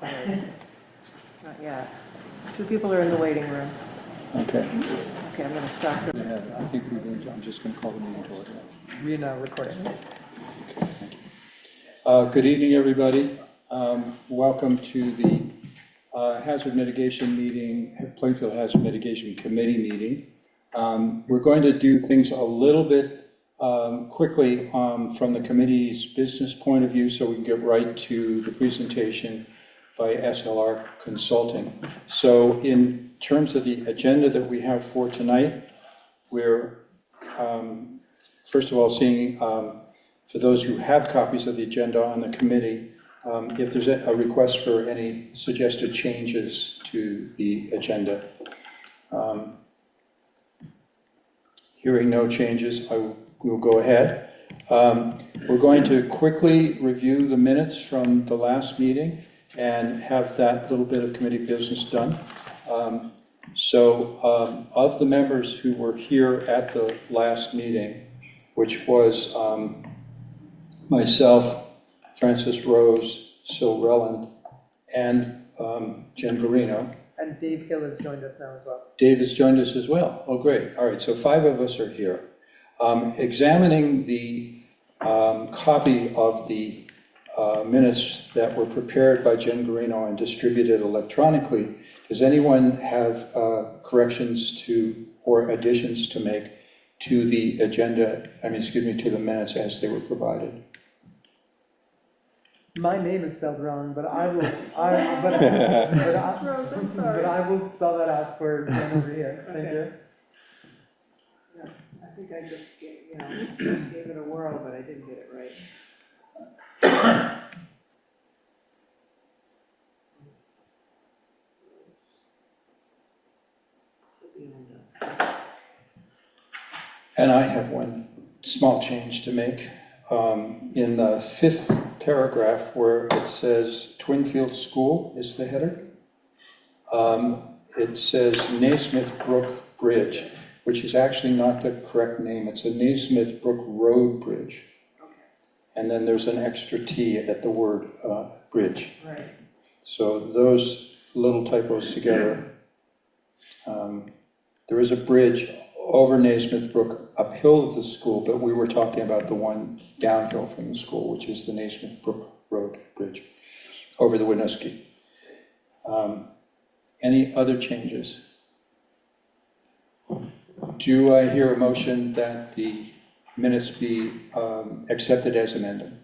required. Not yet. 2 people are in the waiting room. Okay. Okay, I'm going to stop. I think I'm just going to call the meeting to order. We're now recording. Okay, thank you. Good evening, everybody. Welcome to the Hazard Mitigation meeting, Plainfield Hazard Mitigation Committee meeting. We're going to do things a little bit quickly from the committee's business point of view, so we can get right to the presentation by SLR Consulting. So in terms of the agenda that we have for tonight, we're first of all seeing, for those who have copies of the agenda on the committee, if there's a request for any suggested changes to the agenda. Hearing no changes, we'll go ahead. We're going to quickly review the minutes from the last meeting and have that little bit of committee business done. Of the members who were here at the last meeting, which was myself, Francis Rose, Sil Relland, and Jen Garino. And Dave Hill has joined us now as well. Dave has joined us as well. Oh, great. All right, so 5 of us are here. Examining the copy of the minutes that were prepared by Jen Garino and distributed electronically, does anyone have corrections to or additions to make to the agenda, to the minutes as they were provided? My name is spelled wrong, but I will, Rose, I'm sorry. but I will spell that out for Jen over here. Thank you. Yeah, I think I just gave it a whirl, but I didn't get it right. And I have one small change to make. In the 5th paragraph where it says Twinfield School is the header, it says Naismith Brook Bridge, which is actually not the correct name. It's a Naismith Brook Road Bridge. Okay. And then there's an extra T at the word bridge. Right. So those little typos together. There is a bridge over Naismith Brook uphill of the school, but we were talking about the one downhill from the school, which is the Naismith Brook Road Bridge over the Winooski. Any other changes? Do I hear a motion that the minutes be accepted as amended?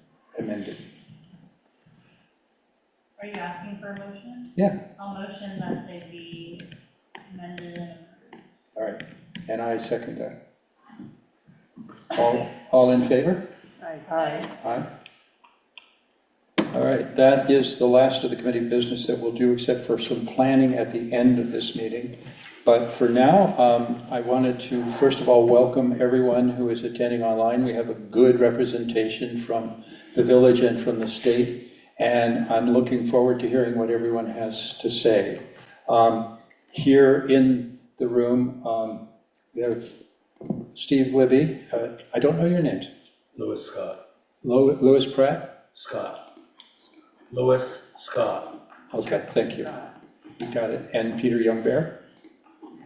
Are you asking for a motion? Yeah. I'll motion that they be amended and approved. All right, and I second that. All in favor? Aye. Aye. All right, that is the last of the committee business that we'll do, except for some planning at the end of this meeting. But for now, I wanted to, first of all, welcome everyone who is attending online. We have a good representation from the village and from the state, and I'm looking forward to hearing what everyone has to say. Here in the room, we have Steve Libby. I don't know your names. Louis Scott. Louis Pratt? Scott. Louis Scott. Okay, thank you. You got it. And Peter Youngbear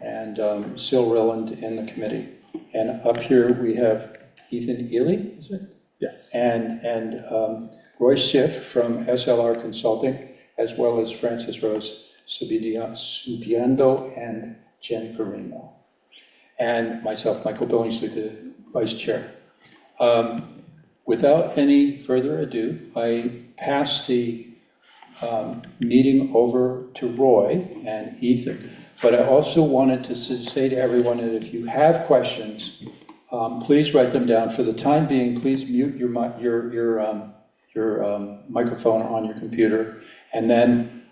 and Sil Relland in the committee. And up here we have Ethan Ely, is it? Yes. And Roy Schiff from SLR Consulting, as well as Francis Rose Subiando and Jen Garino. And myself, Michael Billingsley, the vice chair. Without any further ado, I pass the meeting over to Roy and Ethan. But I also wanted to say to everyone that if you have questions, please write them down. For the time being, please mute your microphone on your computer. And then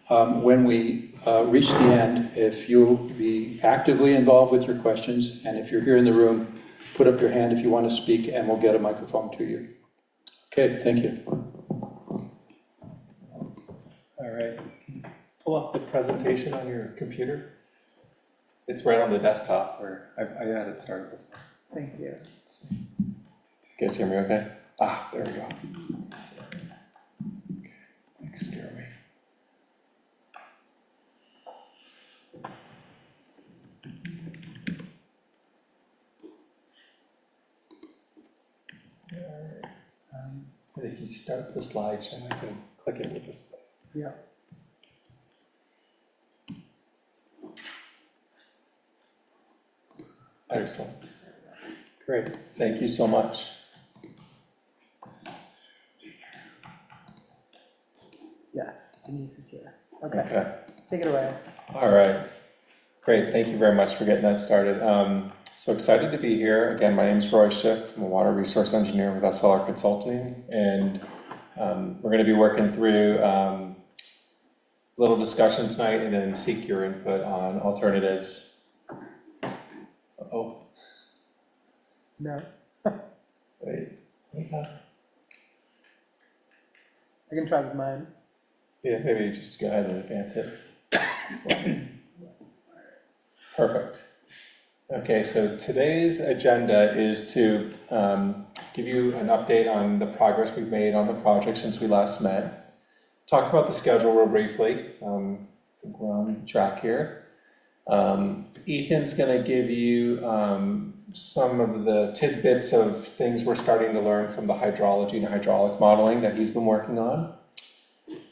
when we reach the end, if you'll be actively involved with your questions, and if you're here in the room, put up your hand if you want to speak, and we'll get a microphone to you. Okay, thank you. All right. Pull up the presentation on your computer. It's right on the desktop where I had it started before. Thank you. You guys hear me okay? Ah, there we go. Okay. Thanks, scare me. I think you start the slideshow, I can click it with this. Yeah. Excellent. Great, thank you so much. Yes, Denise is here. Okay, Okay, take it away. all right. Great, thank you very much for getting that started. So excited to be here. Again, my name is Roy Schiff. I'm a water resource engineer with SLR Consulting, and we're going to be working through a little discussion tonight and then seek your input on alternatives. Oh, No, wait. I can try with mine. Yeah, maybe just go ahead and advance it. Perfect. Okay, so today's agenda is to give you an update on the progress we've made on the project since we last met. Talk about the schedule real briefly. I think we're on track here. Ethan's going to give you some of the tidbits of things we're starting to learn from the hydrology and hydraulic modeling that he's been working on.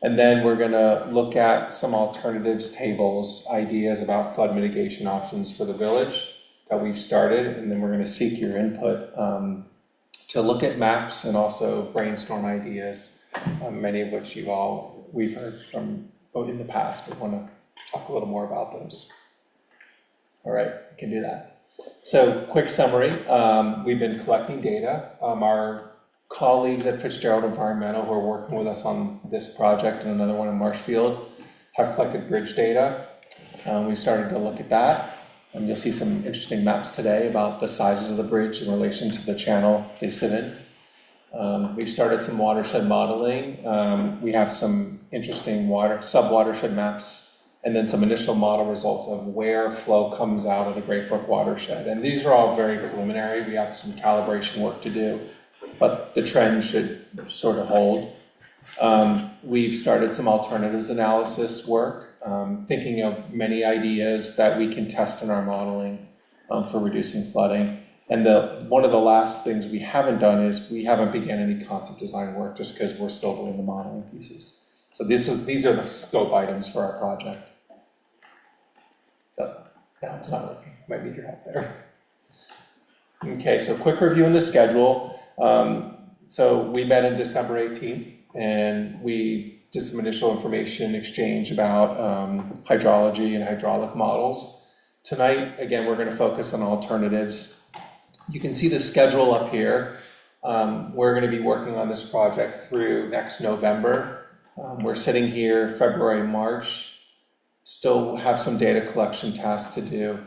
And then we're going to look at some alternatives tables, ideas about flood mitigation options for the village that we've started. And then we're going to seek your input to look at maps and also brainstorm ideas, many of which we've heard from both in the past, but want to talk a little more about those. All right, we can do that. So quick summary, we've been collecting data. Our colleagues at Fitzgerald Environmental who are working with us on this project and another one in Marshfield have collected bridge data. We started to look at that. You'll see some interesting maps today about the sizes of the bridge in relation to the channel they sit in. We've started some watershed modeling. We have some interesting sub-watershed maps and then some initial model results of where flow comes out of the Great Brook watershed. And these are all very preliminary. We have some calibration work to do, but the trend should sort of hold. We've started some alternatives analysis work, thinking of many ideas that we can test in our modeling for reducing flooding. And one of the last things we haven't done is we haven't begun any concept design work just because we're still doing the modeling pieces. So these are the scope items for our project. Oh, no, it's not working. Might need your help there. Okay, so quick review on the schedule. So we met on December 18th and we did some initial information exchange about hydrology and hydraulic models. Tonight, again, we're going to focus on alternatives. You can see the schedule up here. We're going to be working on this project through next November. We're sitting here February, March, still have some data collection tasks to do.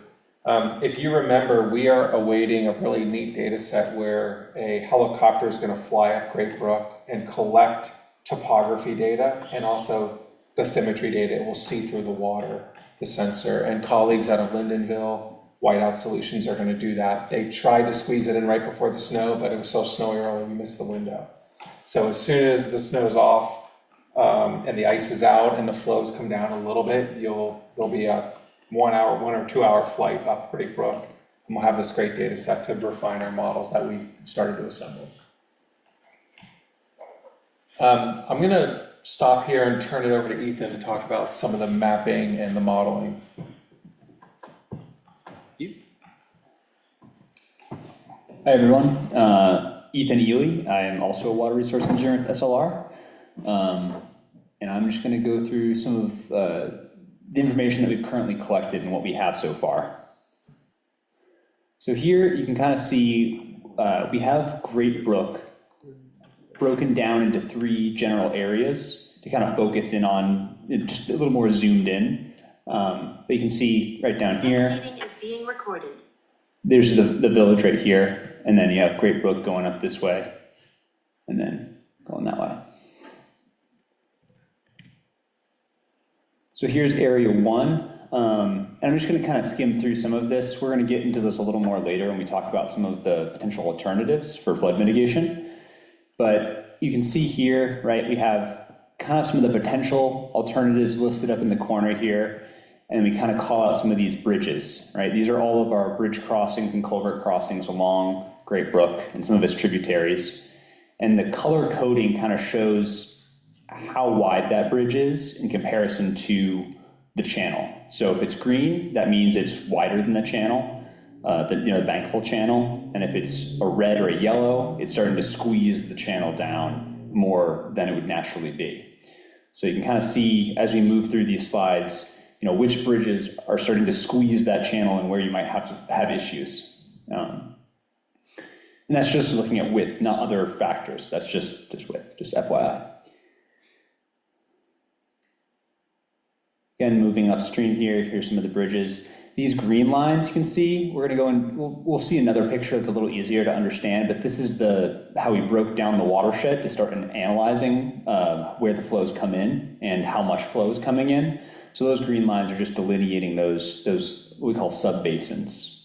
If you remember, we are awaiting a really neat data set where a helicopter is going to fly up Great Brook and collect topography data and also bathymetry data. It will see through the water, the sensor, and colleagues out of Lindenville, Whiteout Solutions are going to do that. They tried to squeeze it in right before the snow, but it was so snowy early we missed the window. So as soon as the snow's off and the ice is out and the flows come down a little bit, there'll be a 1 or 2 hour flight up Great Brook, and we'll have this great data set to refine our models that we've started to assemble. I'm going to stop here and turn it over to Ethan to talk about some of the mapping and the modeling. Hi everyone, Ethan Ely. I am also a water resource engineer at SLR, and I'm just going to go through some of the information that we've currently collected and what we have so far. So here you can kind of see we have Great Brook broken down into 3 general areas to kind of focus in on, just a little more zoomed in. But you can see right down here, This meeting is being recorded. There's the village right here, and then you have Great Brook going up this way, and then going that way. So here's area 1, and I'm just going to kind of skim through some of this. We're going to get into this a little more later when we talk about some of the potential alternatives for flood mitigation. But you can see here, right, we have kind of some of the potential alternatives listed up in the corner here, and we kind of call out some of these bridges, right? These are all of our bridge crossings and culvert crossings along Great Brook and some of its tributaries. And the color coding kind of shows how wide that bridge is in comparison to the channel. So if it's green, that means it's wider than the channel, the bankable channel. And if it's a red or a yellow, it's starting to squeeze the channel down more than it would naturally be. So you can kind of see as we move through these slides, which bridges are starting to squeeze that channel and where you might have to have issues. And that's just looking at width, not other factors. That's just width, just FYI. Again, moving upstream here, here's some of the bridges. These green lines you can see, we're gonna go and we'll see another picture that's a little easier to understand, but this is how we broke down the watershed to start analyzing where the flows come in and how much flow is coming in. So those green lines are just delineating those what we call subbasins.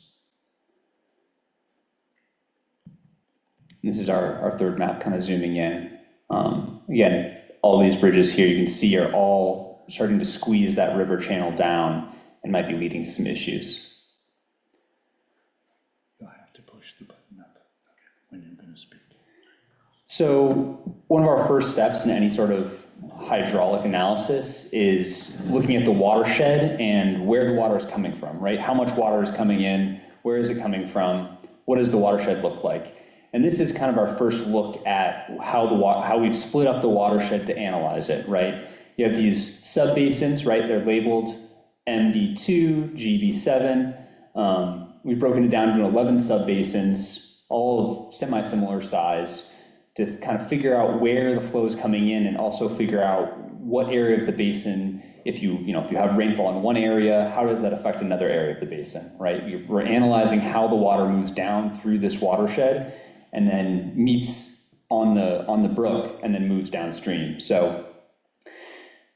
This is our third map kind of zooming in. Again, all these bridges here you can see are all starting to squeeze that river channel down and might be leading to some issues. You'll have to push the button up when you're going to speak. So one of our first steps in any sort of hydraulic analysis is looking at the watershed and where the water is coming from, right? How much water is coming in? Where is it coming from? What does the watershed look like? And this is kind of our first look at how we've split up the watershed to analyze it, right? You have these subbasins, right? They're labeled MD2, GB7. We've broken it down into 11 subbasins, all of semi-similar size, to kind of figure out where the flow is coming in and also figure out what area of the basin, if you have rainfall in one area, how does that affect another area of the basin, right? We're analyzing how the water moves down through this watershed and then meets on the brook and then moves downstream. So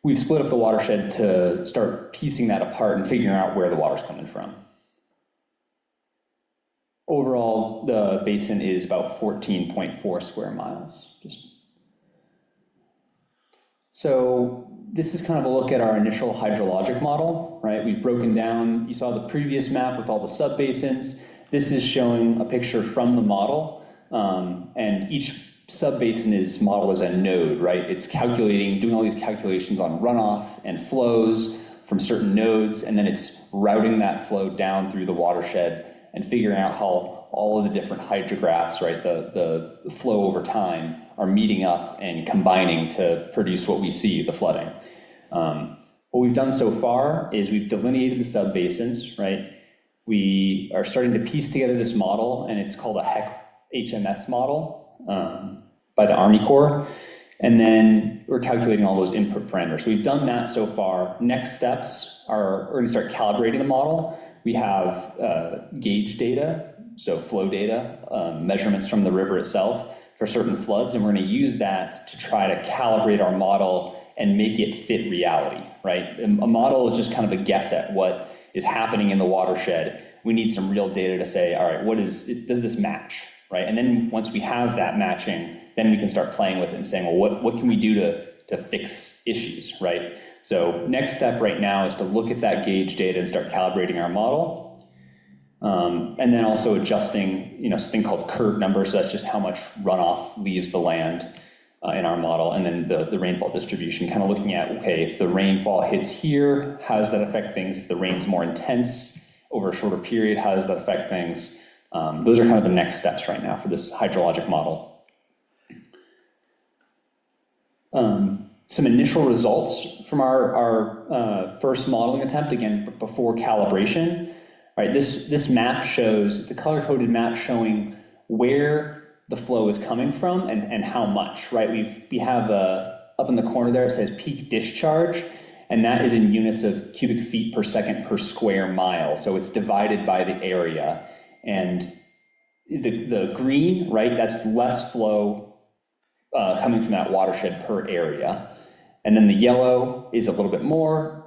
we've split up the watershed to start piecing that apart and figuring out where the water's coming from. Overall, the basin is about 14.4 square miles. So this is kind of a look at our initial hydrologic model, right? We've broken down, you saw the previous map with all the subbasins. This is showing a picture from the model, and each subbasin is modeled as a node, right? It's doing all these calculations on runoff and flows from certain nodes, and then it's routing that flow down through the watershed and figuring out how all of the different hydrographs, right, the flow over time are meeting up and combining to produce what we see, the flooding. What we've done so far is we've delineated the subbasins, right? We are starting to piece together this model, and it's called a HMS model by the Army Corps. And then we're calculating all those input parameters. So we've done that so far. Next steps are we're going to start calibrating the model. We have gauge data, so flow data, measurements from the river itself for certain floods, and we're going to use that to try to calibrate our model and make it fit reality, right? A model is just kind of a guess at what is happening in the watershed. We need some real data to say, all right, does this match, right? And then once we have that matching, then we can start playing with it and saying, well, what can we do to fix issues, right? So next step right now is to look at that gauge data and start calibrating our model. And then also adjusting, something called curve numbers. So that's just how much runoff leaves the land in our model. And then the rainfall distribution, kind of looking at, okay, if the rainfall hits here, how does that affect things? If the rain's more intense over a shorter period, how does that affect things? Those are kind of the next steps right now for this hydrologic model. Some initial results from our first modeling attempt, again, before calibration. Right, this map shows, it's a color-coded map showing where the flow is coming from and how much, right? We have up in the corner there, it says peak discharge, and that is in units of cubic feet per second per square mile. So it's divided by the area. And the green, right, that's less flow coming from that watershed per area. And then the yellow is a little bit more,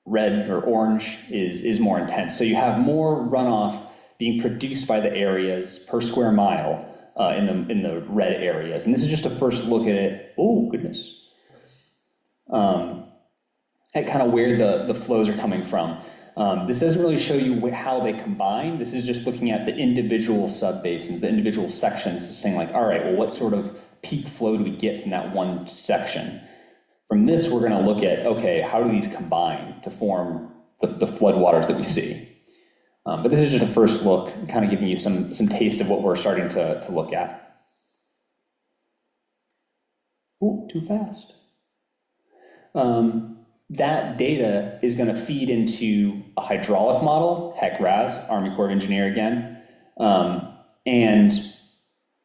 red or orange is more intense. So you have more runoff being produced by the areas per square mile in the red areas. And this is just a first look at it. Oh, goodness. At kind of where the flows are coming from. This doesn't really show you how they combine. This is just looking at the individual subbasins, the individual sections, saying like, all right, well, what sort of peak flow do we get from that one section? From this, we're gonna look at, okay, how do these combine to form the floodwaters that we see? But this is just a first look, kind of giving you some taste of what we're starting to look at. Ooh, too fast. That data is going to feed into a hydraulic model, HEC-RAS, Army Corps of Engineer again. And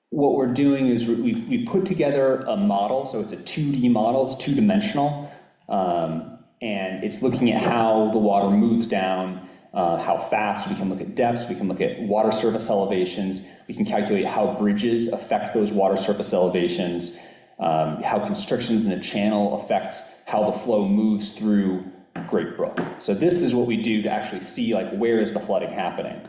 what we're doing is we've put together a model, so it's a 2D model, it's two-dimensional, and it's looking at how the water moves down, how fast. We can look at depths, we can look at water surface elevations, we can calculate how bridges affect those water surface elevations, how constrictions in the channel affect how the flow moves through Great Brook. So this is what we do to actually see, like, where is the flooding happening.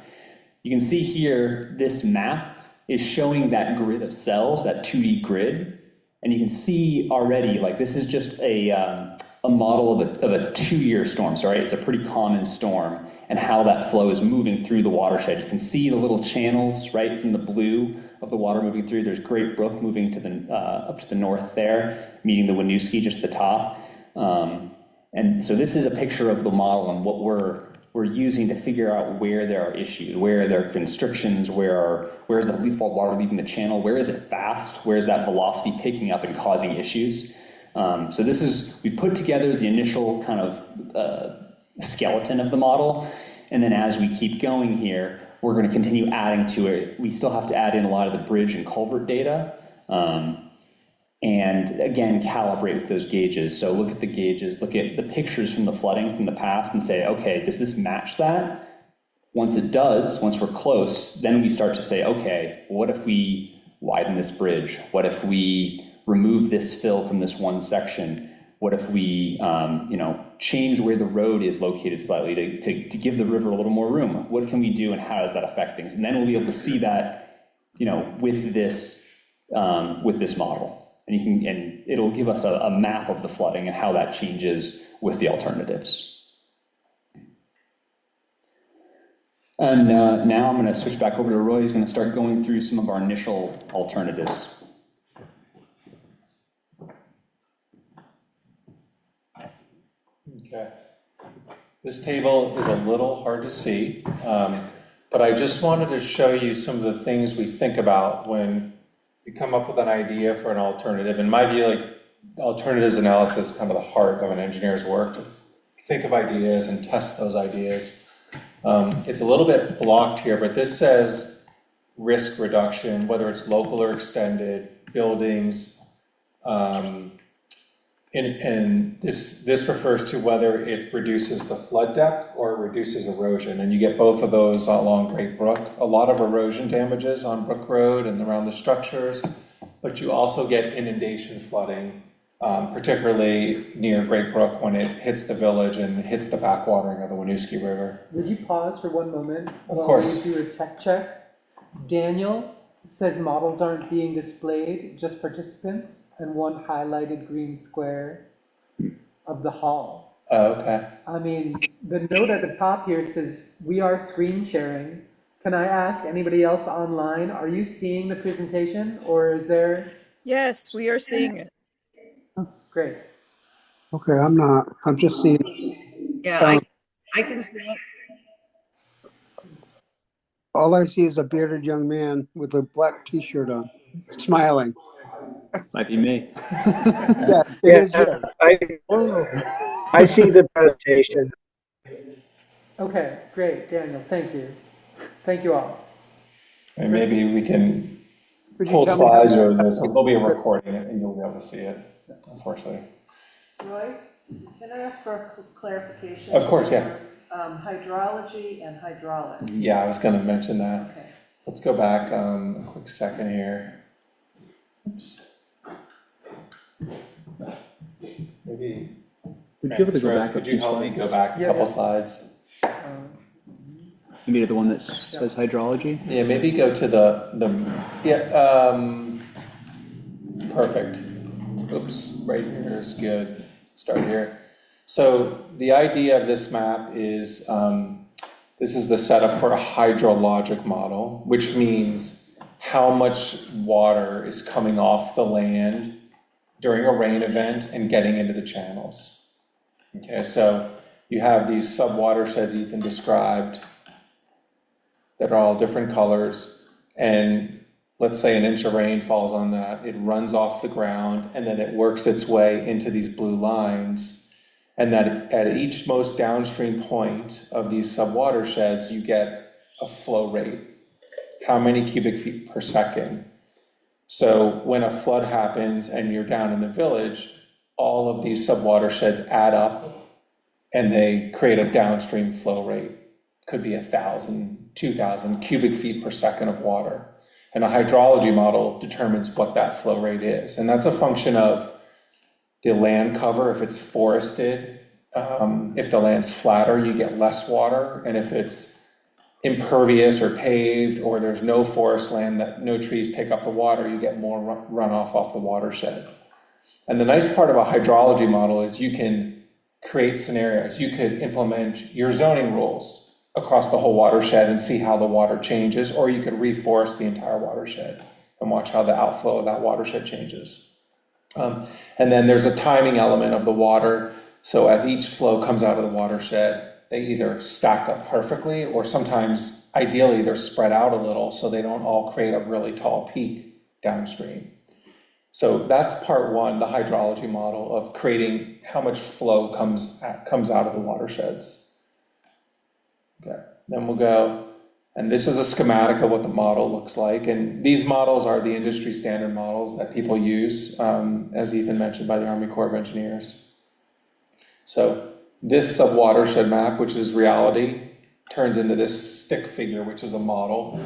You can see here, this map is showing that grid of cells, that 2D grid, and you can see already, like, this is just a model of a 2-year storm, so right, it's a pretty common storm, and how that flow is moving through the watershed. You can see the little channels, right, from the blue of the water moving through. There's Great Brook moving to the up to the north there, meeting the Winooski just at the top. And so this is a picture of the model and what we're using to figure out where there are issues, where there are constrictions, where's the leaf water leaving the channel, where is it fast, where is that velocity picking up and causing issues. So this is, we've put together the initial kind of skeleton of the model, and then as we keep going here, we're going to continue adding to it. We still have to add in a lot of the bridge and culvert data, and again, calibrate with those gauges. So look at the gauges, look at the pictures from the flooding from the past and say, okay, does this match that? Once it does, once we're close, then we start to say, okay, what if we widen this bridge? What if we remove this fill from this one section? What if we change where the road is located slightly to give the river a little more room? What can we do and how does that affect things? And then we'll be able to see that, with this model. And it'll give us a map of the flooding and how that changes with the alternatives. And now I'm going to switch back over to Roy. He's going to start going through some of our initial alternatives. Okay. This table is a little hard to see, but I just wanted to show you some of the things we think about when we come up with an idea for an alternative. In my view, like, alternatives analysis is kind of the heart of an engineer's work, to think of ideas and test those ideas. It's a little bit blocked here, but this says risk reduction, whether it's local or extended, buildings, and this refers to whether it reduces the flood depth or it reduces erosion, and you get both of those along Great Brook. A lot of erosion damages on Brook Road and around the structures, but you also get inundation flooding, particularly near Great Brook when it hits the village and hits the backwatering of the Winooski River. Would you pause for one moment? Of while course. we do a tech check? Daniel says models aren't being displayed, just participants, and one highlighted green square of the hall. Oh, okay. I mean, the note at the top here says, we are screen sharing. Can I ask anybody else online, are you seeing the presentation, or is there? Yes, we are seeing it. Great. Okay, I'm not. I'm just seeing. Yeah, I can see it. All I see is a bearded young man with a black T-shirt on, smiling. Might be me. Yeah, it is you. I see the presentation. Okay, great, Daniel, thank you. Thank you all. And maybe we can Could you pull tell me slides, how- or there'll be a recording and you'll be able to see it, unfortunately. Roy, can I ask for a clarification? Of course, yeah. Hydrology and hydraulic. Yeah, I was going to mention that. Okay. Let's go back a quick second here. Oops. Maybe. Would you be able to go Francis, back could a you few help me slides? go back a Yeah, couple yeah. slides? Maybe to the one that says hydrology? Yeah, maybe go to perfect. Oops, right here is good. Start here. So the idea of this map is, this is the setup for a hydrologic model, which means how much water is coming off the land during a rain event and getting into the channels. Okay, so you have these sub-watersheds Ethan described that are all different colors, and let's say an inch of rain falls on that, it runs off the ground, and then it works its way into these blue lines, and that at each most downstream point of these sub-watersheds, you get a flow rate. How many cubic feet per second? So when a flood happens and you're down in the village, all of these sub-watersheds add up and they create a downstream flow rate. Could be 1,000, 2,000 cubic feet per second of water. And a hydrology model determines what that flow rate is. And that's a function of the land cover. If it's forested, if the land's flatter, you get less water. And if it's impervious or paved, or there's no forest land, that no trees take up the water, you get more runoff off the watershed. And the nice part of a hydrology model is you can create scenarios. You could implement your zoning rules across the whole watershed and see how the water changes, or you could reforest the entire watershed and watch how the outflow of that watershed changes. And then there's a timing element of the water. So as each flow comes out of the watershed, they either stack up perfectly, or sometimes, ideally, they're spread out a little so they don't all create a really tall peak downstream. So that's part one, the hydrology model of creating how much flow comes out of the watersheds. Okay, then we'll go, and this is a schematic of what the model looks like. And these models are the industry standard models that people use, as Ethan mentioned, by the Army Corps of Engineers. So this sub-watershed map, which is reality, turns into this stick figure, which is a model.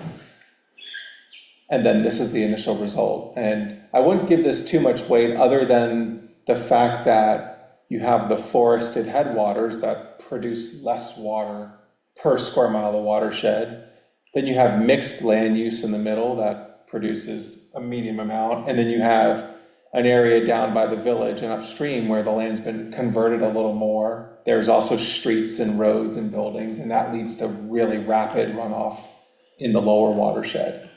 And then this is the initial result. And I wouldn't give this too much weight other than the fact that you have the forested headwaters that produce less water per square mile of watershed. Then you have mixed land use in the middle that produces a medium amount. And then you have an area down by the village and upstream where the land's been converted a little more. There's also streets and roads and buildings, and that leads to really rapid runoff in the lower watershed.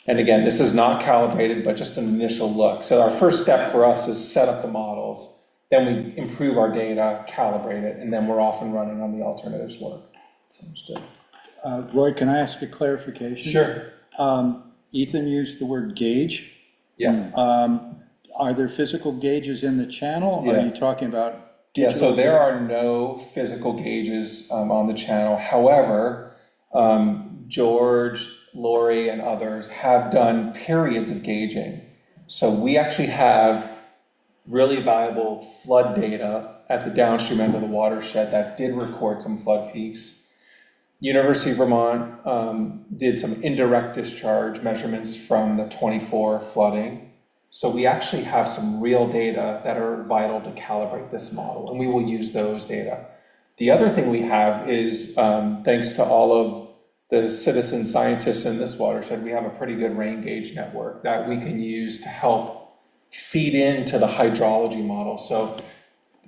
And again, this is not calibrated, but just an initial look. So our first step for us is set up the models, then we improve our data, calibrate it, and then we're off and running on the alternatives work. Sounds good. Roy, can I ask a clarification? Sure. Ethan used the word gauge. Yeah. Are there physical gauges in the channel? Yeah. Are you talking about Yeah, digital? so there are no physical gauges on the channel. However, George, Lori, and others have done periods of gauging. So we actually have really valuable flood data at the downstream end of the watershed that did record some flood peaks. University of Vermont did some indirect discharge measurements from the 24 flooding. So we actually have some real data that are vital to calibrate this model, and we will use those data. The other thing we have is, thanks to all of the citizen scientists in this watershed, we have a pretty good rain gauge network that we can use to help feed into the hydrology model. So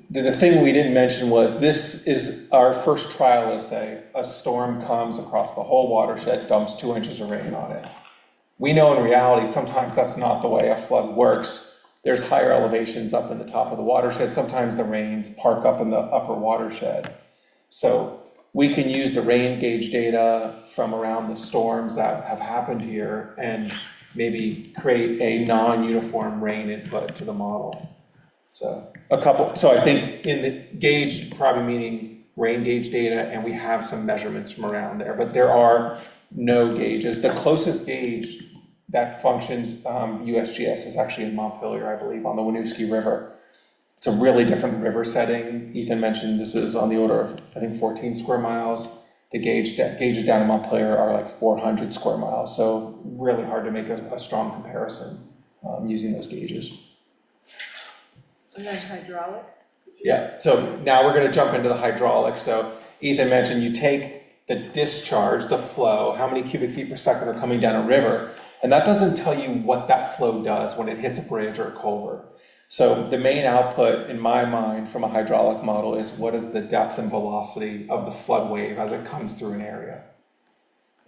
the thing we didn't mention was this is our first trial essay. A storm comes across the whole watershed, dumps 2 inches of rain on it. We know in reality, sometimes that's not the way a flood works. There's higher elevations up in the top of the watershed. Sometimes the rains park up in the upper watershed. So we can use the rain gauge data from around the storms that have happened here and maybe create a non-uniform rain input to the model. So I think in the gauge, probably meaning rain gauge data, and we have some measurements from around there, but there are no gauges. The closest gauge that functions USGS is actually in Montpelier, I believe, on the Winooski River. It's a really different river setting. Ethan mentioned this is on the order of, I think, 14 square miles. The gauges down in Montpelier are like 400 square miles. So really hard to make a strong comparison using those gauges. And then hydraulic? Yeah, so now we're gonna jump into the hydraulics. So Ethan mentioned you take the discharge, the flow, how many cubic feet per second are coming down a river, and that doesn't tell you what that flow does when it hits a bridge or a culvert. So the main output in my mind from a hydraulic model is what is the depth and velocity of the flood wave as it comes through an area.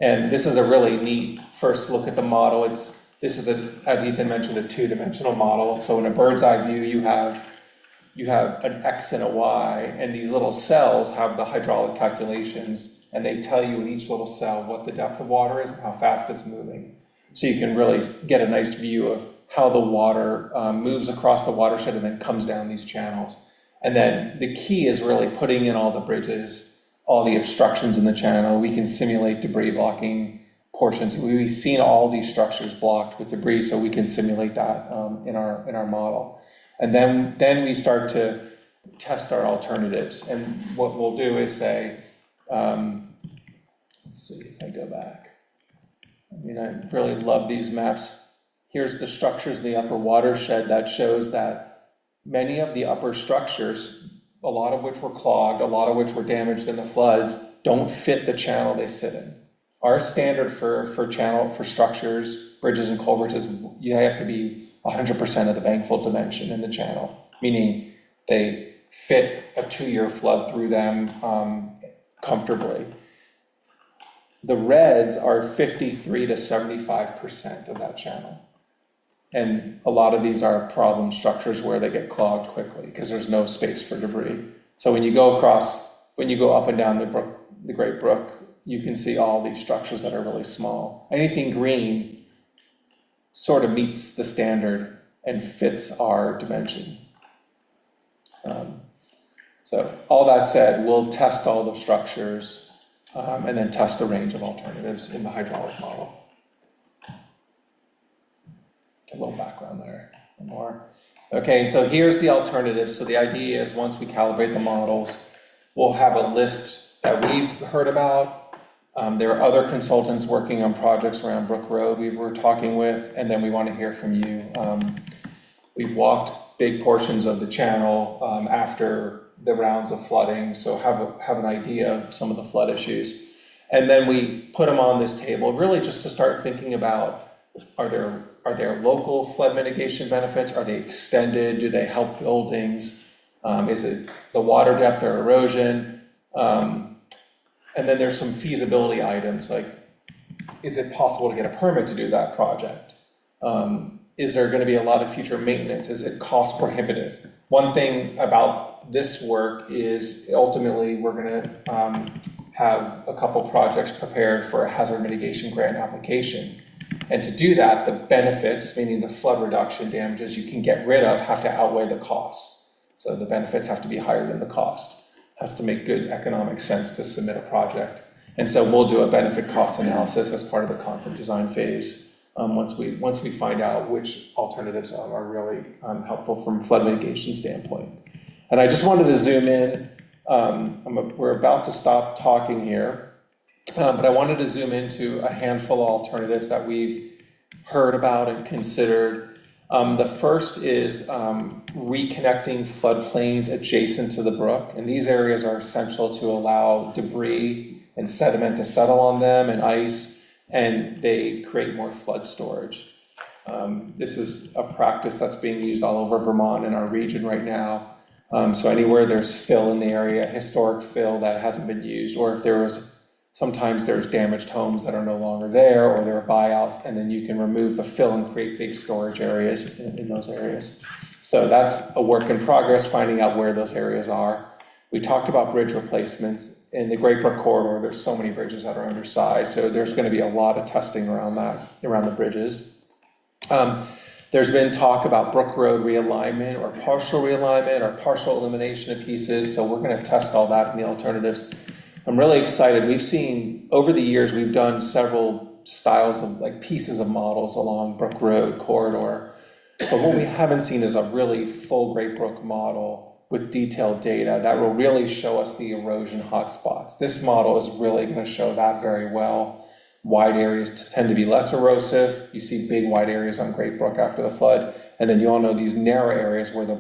And this is a really neat first look at the model. This is as Ethan mentioned, a two-dimensional model. So in a bird's eye view, you have an X and a Y, and these little cells have the hydraulic calculations, and they tell you in each little cell what the depth of water is and how fast it's moving. So you can really get a nice view of how the water moves across the watershed and then comes down these channels. And then the key is really putting in all the bridges, all the obstructions in the channel. We can simulate debris blocking portions. We've seen all these structures blocked with debris, so we can simulate that in our model. And then we start to test our alternatives. And what we'll do is say, let's see if I go back. I mean, I really love these maps. Here's the structures in the upper watershed that shows that many of the upper structures, a lot of which were clogged, a lot of which were damaged in the floods, don't fit the channel they sit in. Our standard for structures, bridges and culverts is you have to be 100% of the bankfull dimension in the channel, meaning they fit a 2-year flood through them comfortably. The reds are 53 to 75% of that channel. And a lot of these are problem structures where they get clogged quickly because there's no space for debris. So when you go up and down the Great Brook, you can see all these structures that are really small. Anything green sort of meets the standard and fits our dimension. So all that said, we'll test all the structures and then test a range of alternatives in the hydraulic model. A little background there, more. Okay, and so here's the alternatives. So the idea is once we calibrate the models, we'll have a list that we've heard about. There are other consultants working on projects around Brook Road we were talking with, and then we want to hear from you. We've walked big portions of the channel after the rounds of flooding, so have an idea of some of the flood issues. And then we put them on this table, really just to start thinking about, are there local flood mitigation benefits? Are they extended? Do they help buildings? Is it the water depth or erosion? And then there's some feasibility items like, is it possible to get a permit to do that project? Is there going to be a lot of future maintenance? Is it cost prohibitive? One thing about this work is ultimately we're going to have a couple projects prepared for a hazard mitigation grant application. And to do that, the benefits, meaning the flood reduction damages you can get rid of, have to outweigh the cost. So the benefits have to be higher than the cost. It has to make good economic sense to submit a project. And so we'll do a benefit cost analysis as part of the concept design phase once we find out which alternatives are really helpful from flood mitigation standpoint. And I just wanted to zoom in. We're about to stop talking here. But I wanted to zoom into a handful of alternatives that we've heard about and considered. The first is reconnecting floodplains adjacent to the brook. And these areas are essential to allow debris and sediment to settle on them and ice, and they create more flood storage. This is a practice that's being used all over Vermont in our region right now. So anywhere there's fill in the area, historic fill that hasn't been used, or if sometimes there's damaged homes that are no longer there, or there are buyouts, and then you can remove the fill and create big storage areas in those areas. So that's a work in progress, finding out where those areas are. We talked about bridge replacements. In the Great Brook corridor, there's so many bridges that are undersized, so there's going to be a lot of testing around the bridges. There's been talk about Brook Road realignment or partial elimination of pieces, so we're going to test all that in the alternatives. I'm really excited. We've seen, over the years, we've done several styles of pieces of models along Brook Road corridor. But what we haven't seen is a really full Great Brook model with detailed data that will really show us the erosion hotspots. This model is really going to show that very well. Wide areas tend to be less erosive. You see big wide areas on Great Brook after the flood. And then you all know these narrow areas where the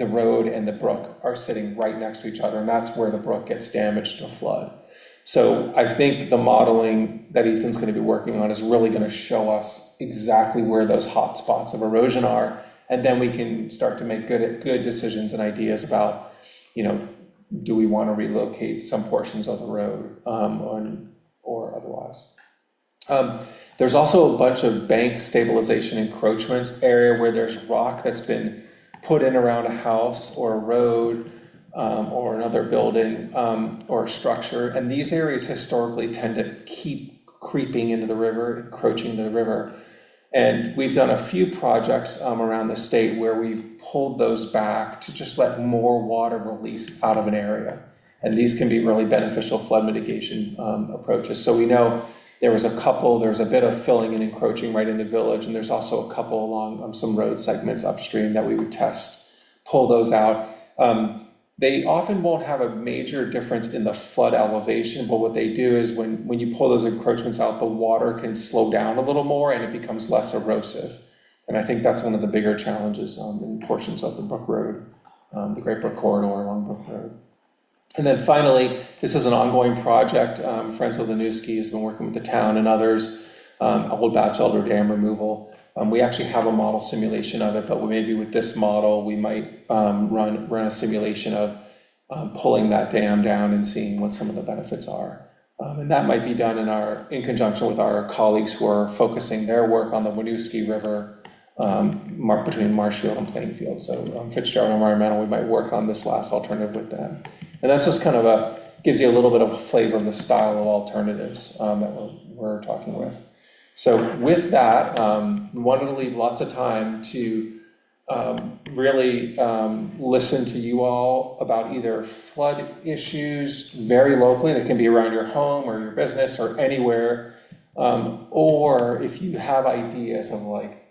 road and the brook are sitting right next to each other, and that's where the brook gets damaged in a flood. So I think the modeling that Ethan's going to be working on is really going to show us exactly where those hot spots of erosion are, and then we can start to make good decisions and ideas about, do we want to relocate some portions of the road, or otherwise. There's also a bunch of bank stabilization encroachments area where there's rock that's been put in around a house or a road or another building or a structure. And these areas historically tend to keep creeping into the river, encroaching into the river. And we've done a few projects around the state where we've pulled those back to just let more water release out of an area. And these can be really beneficial flood mitigation approaches. So we know there's a bit of filling and encroaching right in the village, and there's also a couple along some road segments upstream that we would test, pull those out. They often won't have a major difference in the flood elevation, but what they do is when you pull those encroachments out, the water can slow down a little more and it becomes less erosive. And I think that's one of the bigger challenges in portions of the Brook Road, the Great Brook Corridor along Brook Road. And then finally, this is an ongoing project. Friends of Lanuski has been working with the town and others, Old Batchelder Dam removal. We actually have a model simulation of it, but maybe with this model, we might run a simulation of pulling that dam down and seeing what some of the benefits are. And that might be done in conjunction with our colleagues who are focusing their work on the Winooski River between Marshfield and Plainfield. So Fitzgerald Environmental, we might work on this last alternative with them. And that's just kind of gives you a little bit of a flavor of the style of alternatives that we're talking with. So with that, we wanted to leave lots of time to really listen to you all about either flood issues very locally, that can be around your home or your business or anywhere, or if you have ideas of like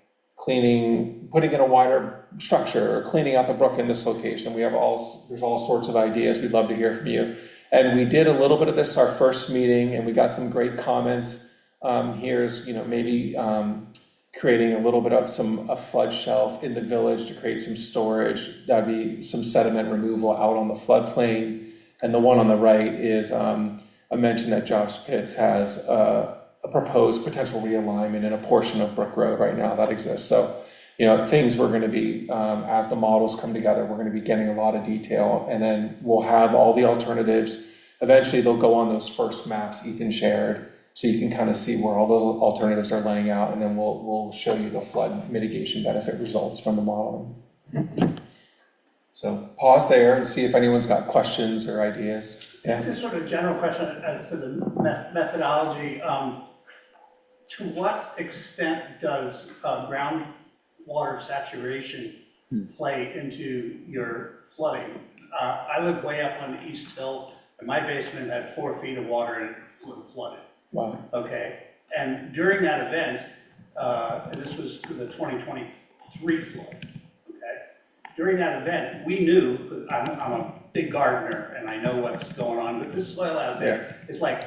putting in a wider structure or cleaning out the brook in this location. There's all sorts of ideas. We'd love to hear from you. And we did a little bit of this our first meeting, and we got some great comments. Here's, maybe creating a little bit of a flood shelf in the village to create some storage. That'd be some sediment removal out on the floodplain. And the one on the right is a mention that Josh Pitts has a proposed potential realignment in a portion of Brook Road right now that exists. So, things we're going to be, as the models come together, we're going to be getting a lot of detail, and then we'll have all the alternatives. Eventually, they'll go on those first maps Ethan shared, so you can kind of see where all those alternatives are laying out, and then we'll show you the flood mitigation benefit results from the modeling. So pause there and see if anyone's got questions or ideas. Yeah. Just sort of a general question as to the methodology. To what extent does groundwater saturation play into your flooding? I live way up on the East Hill, and my basement had 4 feet of water and it flooded. Wow. Okay, and during that event, and this was the 2023 flood, okay? During that event, we knew, I'm a big gardener and I know what's going on with the soil out there. It's like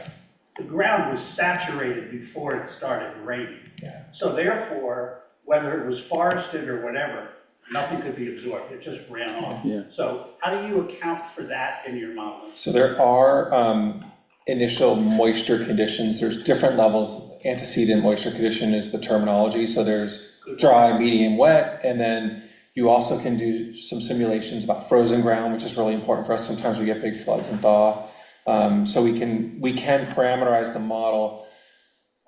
the ground was saturated before it started raining. Yeah. So therefore, whether it was forested or whatever, nothing could be absorbed. It just ran off. Yeah. So how do you account for that in your modeling? So there are initial moisture conditions. There's different levels. Antecedent moisture condition is the terminology. So there's dry, medium, wet, and then you also can do some simulations about frozen ground, which is really important for us. Sometimes we get big floods and thaw. So we can parameterize the model.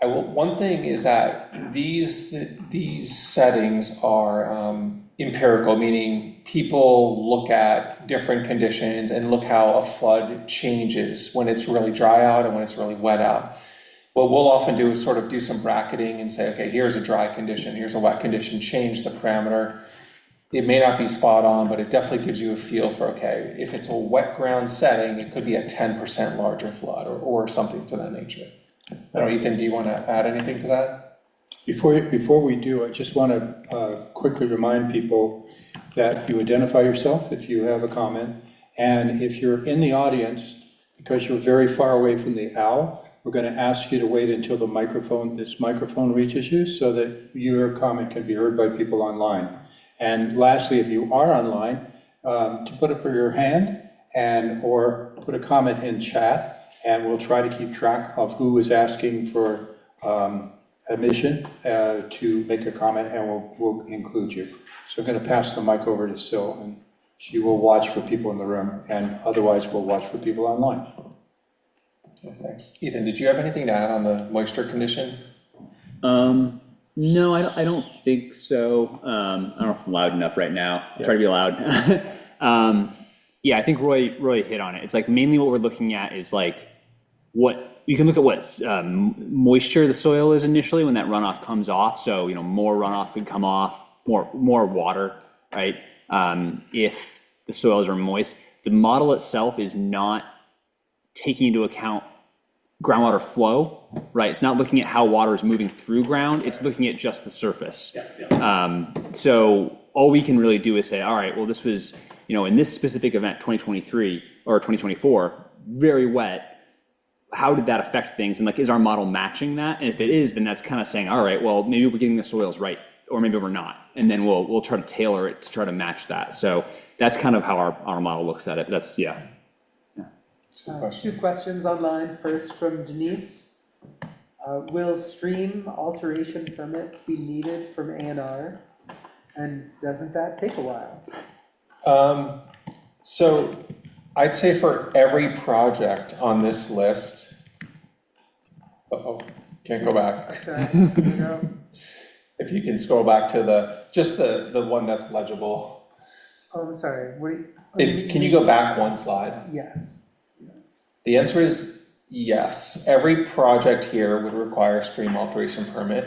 One thing is that these settings are empirical, meaning people look at different conditions and look how a flood changes when it's really dry out and when it's really wet out. What we'll often do is sort of do some bracketing and say, okay, here's a dry condition, here's a wet condition, change the parameter. It may not be spot on, but it definitely gives you a feel for, okay, if it's a wet ground setting, it could be a 10% larger flood or something to that nature. I don't know, Ethan, do you want to add anything to that? Before we do, I just want to quickly remind people that you identify yourself if you have a comment. And if you're in the audience, because you're very far away from the owl, we're going to ask you to wait until this microphone reaches you so that your comment can be heard by people online. And lastly, if you are online, to put up your hand or put a comment in chat, and we'll try to keep track of who is asking for admission to make a comment, and we'll include you. So I'm going to pass the mic over to Sil, and she will watch for people in the room, and otherwise we'll watch for people online. Okay, thanks. Ethan, did you have anything to add on the moisture condition? No, I don't think so. I don't know if I'm loud enough right now. Yeah. Try to be loud. Yeah, I think Roy hit on it. It's like mainly what we're looking at is like what you can look at what moisture the soil is initially when that runoff comes off. So more runoff could come off, more water, right? If the soils are moist, the model itself is not taking into account groundwater flow, right? It's not looking at how water is moving through ground. It's looking at just the surface. So all we can really do is say, all right, well, this was, in this specific event, 2023 or 2024, very wet. How did that affect things? And like, is our model matching that? And if it is, then that's kind of saying, all right, well, maybe we're getting the soils right, or maybe we're not. And then we'll try to tailor it to try to match that. So that's kind of how our model looks at it. That's, yeah. Two questions online. First from Denise. Will stream alteration permits be needed from A&R? And doesn't that take a while? So I'd say for every project on this list, can't go back. Sorry. If you can scroll back to the one that's legible. Oh, I'm sorry. Can you go back one slide? Yes. The answer is yes. Every project here would require a stream alteration permit,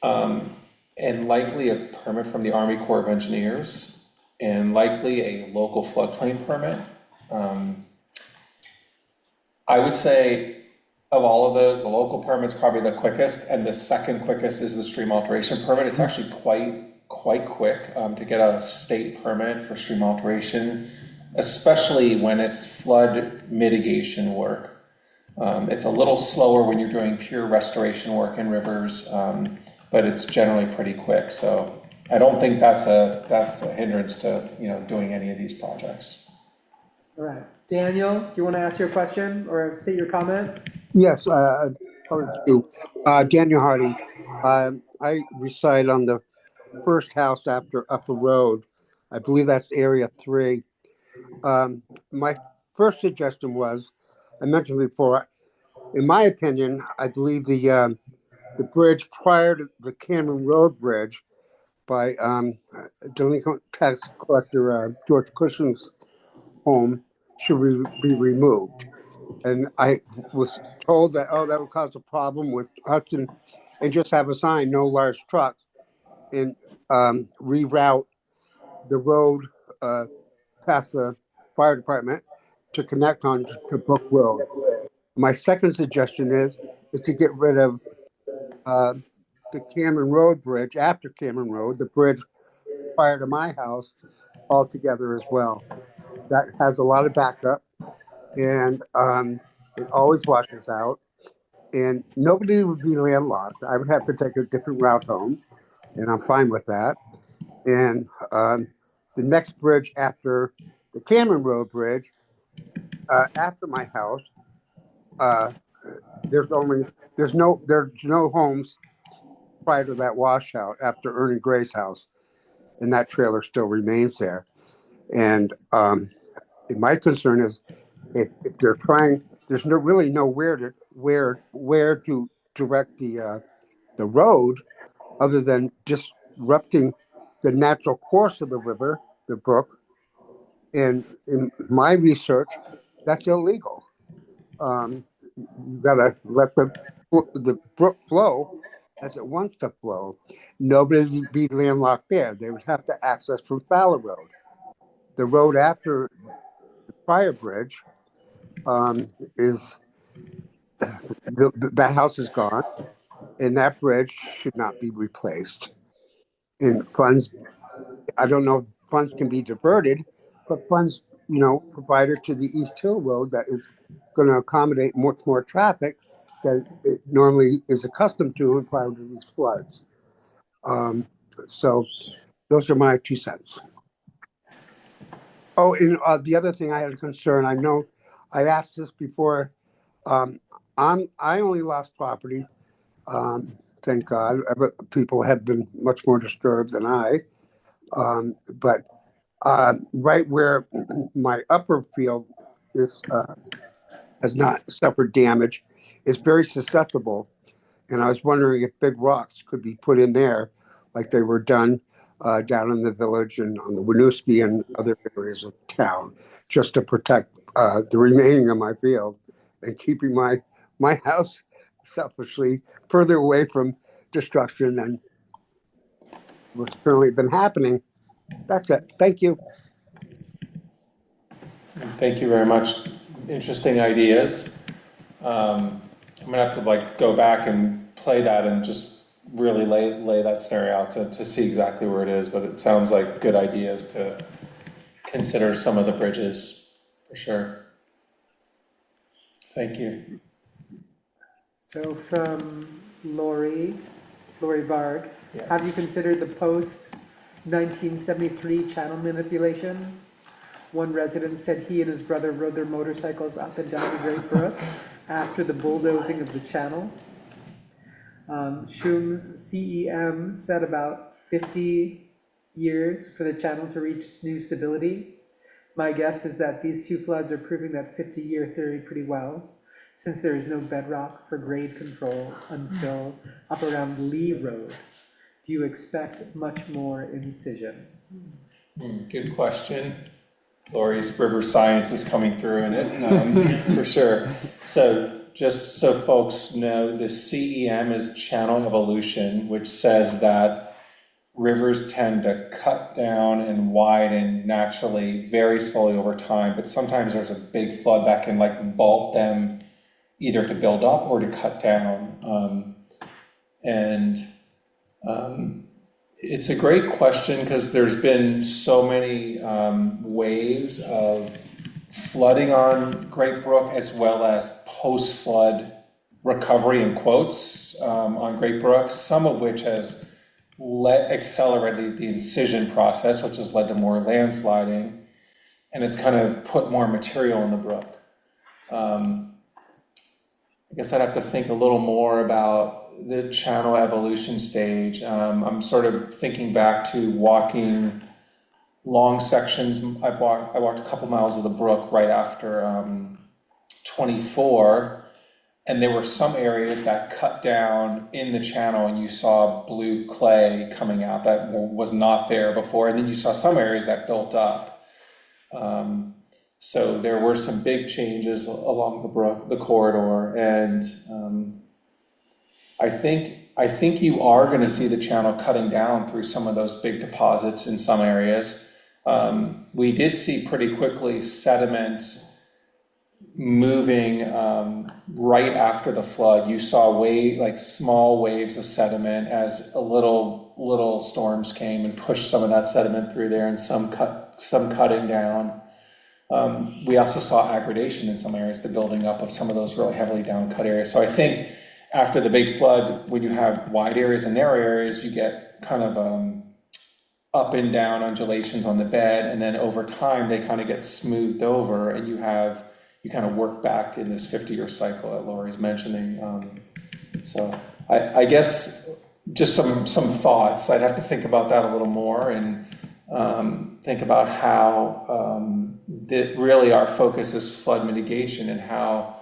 and likely a permit from the Army Corps of Engineers, and likely a local floodplain permit. I would say of all of those, the local permit's probably the quickest, and the second quickest is the stream alteration permit. It's actually quite quick to get a state permit for stream alteration, especially when it's flood mitigation work. It's a little slower when you're doing pure restoration work in rivers, but it's generally pretty quick. So I don't think that's a hindrance to doing any of these projects. All right. Daniel, do you want to ask your question or state your comment? Yes, Daniel Hardy. I reside on the first house after Upper Road. I believe that's area 3. My first suggestion was, I mentioned before, in my opinion, I believe the bridge prior to the Cameron Road Bridge by delinquent tax collector George Cushing's home should be removed. And I was told that, that would cause a problem with Hudson, and just have a sign, no large trucks, and reroute the road past the fire department to connect on to Brook Road. My second suggestion is to get rid of the Cameron Road Bridge after Cameron Road, the bridge prior to my house, altogether as well. That has a lot of backup, and it always washes out, and nobody would be landlocked. I would have to take a different route home, and I'm fine with that. And the next bridge after the Cameron Road Bridge, after my house, there's no homes prior to that washout after Ernie Gray's house, and that trailer still remains there. And my concern is if they're trying, there's really nowhere to where to direct the road other than disrupting the natural course of the river, the brook. And in my research, that's illegal. You gotta let the brook flow as it wants to flow. Nobody would be landlocked there. They would have to access from Fowler Road. The road after the prior bridge is that house is gone, and that bridge should not be replaced. And funds, I don't know if funds can be diverted, but funds, provided to the East Hill Road that is going to accommodate much more traffic than it normally is accustomed to in prior to these floods. So those are my 2 cents. Oh, and the other thing I had a concern, I know I asked this before. I only lost property. Thank God. People have been much more disturbed than I. But right where my upper field is has not suffered damage. It's very susceptible, and I was wondering if big rocks could be put in there like they were done down in the village and on the Winooski and other areas of town, just to protect the remaining of my field and keeping my house selfishly further away from destruction than what's currently been happening. That's it. Thank you. Thank you very much. Interesting ideas. I'm gonna have to like go back and play that and just really lay that scenario out to see exactly where it is, but it sounds like good ideas to consider some of the bridges, for sure. Thank you. So from Lori Varg, Yeah. have you considered the post-1973 channel manipulation? One resident said he and his brother rode their motorcycles up and down the Great Brook after the bulldozing of the channel. Schum's CEM said about 50 years for the channel to reach new stability. My guess is that these two floods are proving that 50-year theory pretty well, since there is no bedrock for grade control until up around Lee Road. Do you expect much more incision? Good question. Lori's river science is coming through in it, for sure. So just so folks know, the CEM is channel evolution, which says that rivers tend to cut down and widen naturally very slowly over time, but sometimes there's a big flood that can like vault them either to build up or to cut down. It's a great question because there's been so many waves of flooding on Great Brook as well as post-flood recovery in quotes on Great Brook, some of which has accelerated the incision process, which has led to more landsliding and has kind of put more material in the brook. I guess I'd have to think a little more about the channel evolution stage. I'm sort of thinking back to walking long sections. I walked a couple miles of the brook right after 24, and there were some areas that cut down in the channel and you saw blue clay coming out that was not there before, and then you saw some areas that built up. So there were some big changes along the brook, the corridor, and I think you are going to see the channel cutting down through some of those big deposits in some areas. We did see pretty quickly sediment moving right after the flood. You saw small waves of sediment as little storms came and pushed some of that sediment through there, and some cutting down. We also saw aggradation in some areas, the building up of some of those really heavily down cut areas. So I think after the big flood, when you have wide areas and narrow areas, you get kind of up and down undulations on the bed, and then over time they kind of get smoothed over, and you kind of work back in this 50-year cycle that Lori's mentioning. So I guess just some thoughts. I'd have to think about that a little more and think about how really our focus is flood mitigation, and how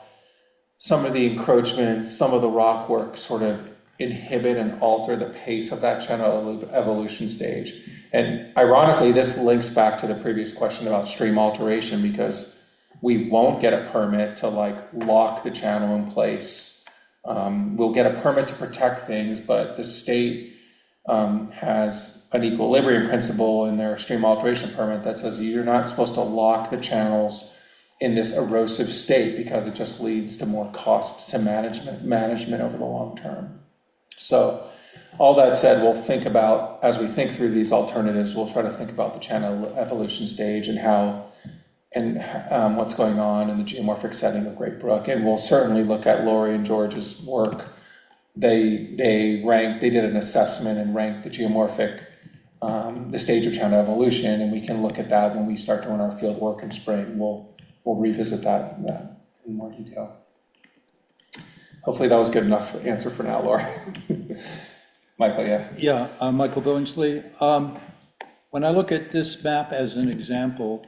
some of the encroachments, some of the rock work sort of inhibit and alter the pace of that channel evolution stage. And ironically, this links back to the previous question about stream alteration, because we won't get a permit to lock the channel in place. We'll get a permit to protect things, but the state has an equilibrium principle in their stream alteration permit that says you're not supposed to lock the channels in this erosive state, because it just leads to more cost to management over the long term. So all that said, we'll think about, as we think through these alternatives, we'll try to think about the channel evolution stage and what's going on in the geomorphic setting of Great Brook. And we'll certainly look at Lori and George's work. They did an assessment and ranked the geomorphic, the stage of channel evolution, and we can look at that when we start doing our field work in spring. We'll revisit that in more detail. Hopefully that was good enough answer for now, Laura. Michael, yeah. Yeah, Michael Billingsley. When I look at this map as an example,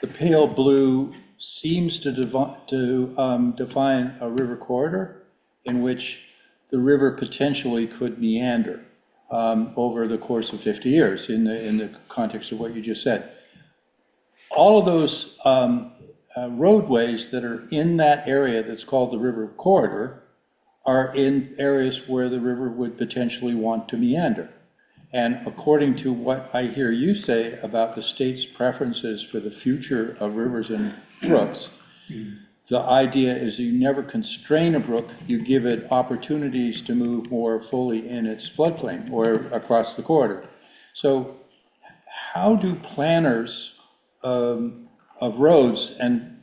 the pale blue seems to define a river corridor in which the river potentially could meander over the course of 50 years in the context of what you just said. All of those roadways that are in that area that's called the river corridor are in areas where the river would potentially want to meander. And according to what I hear you say about the state's preferences for the future of rivers and brooks, the idea is you never constrain a brook, you give it opportunities to move more fully in its floodplain or across the corridor. So how do planners of roads, and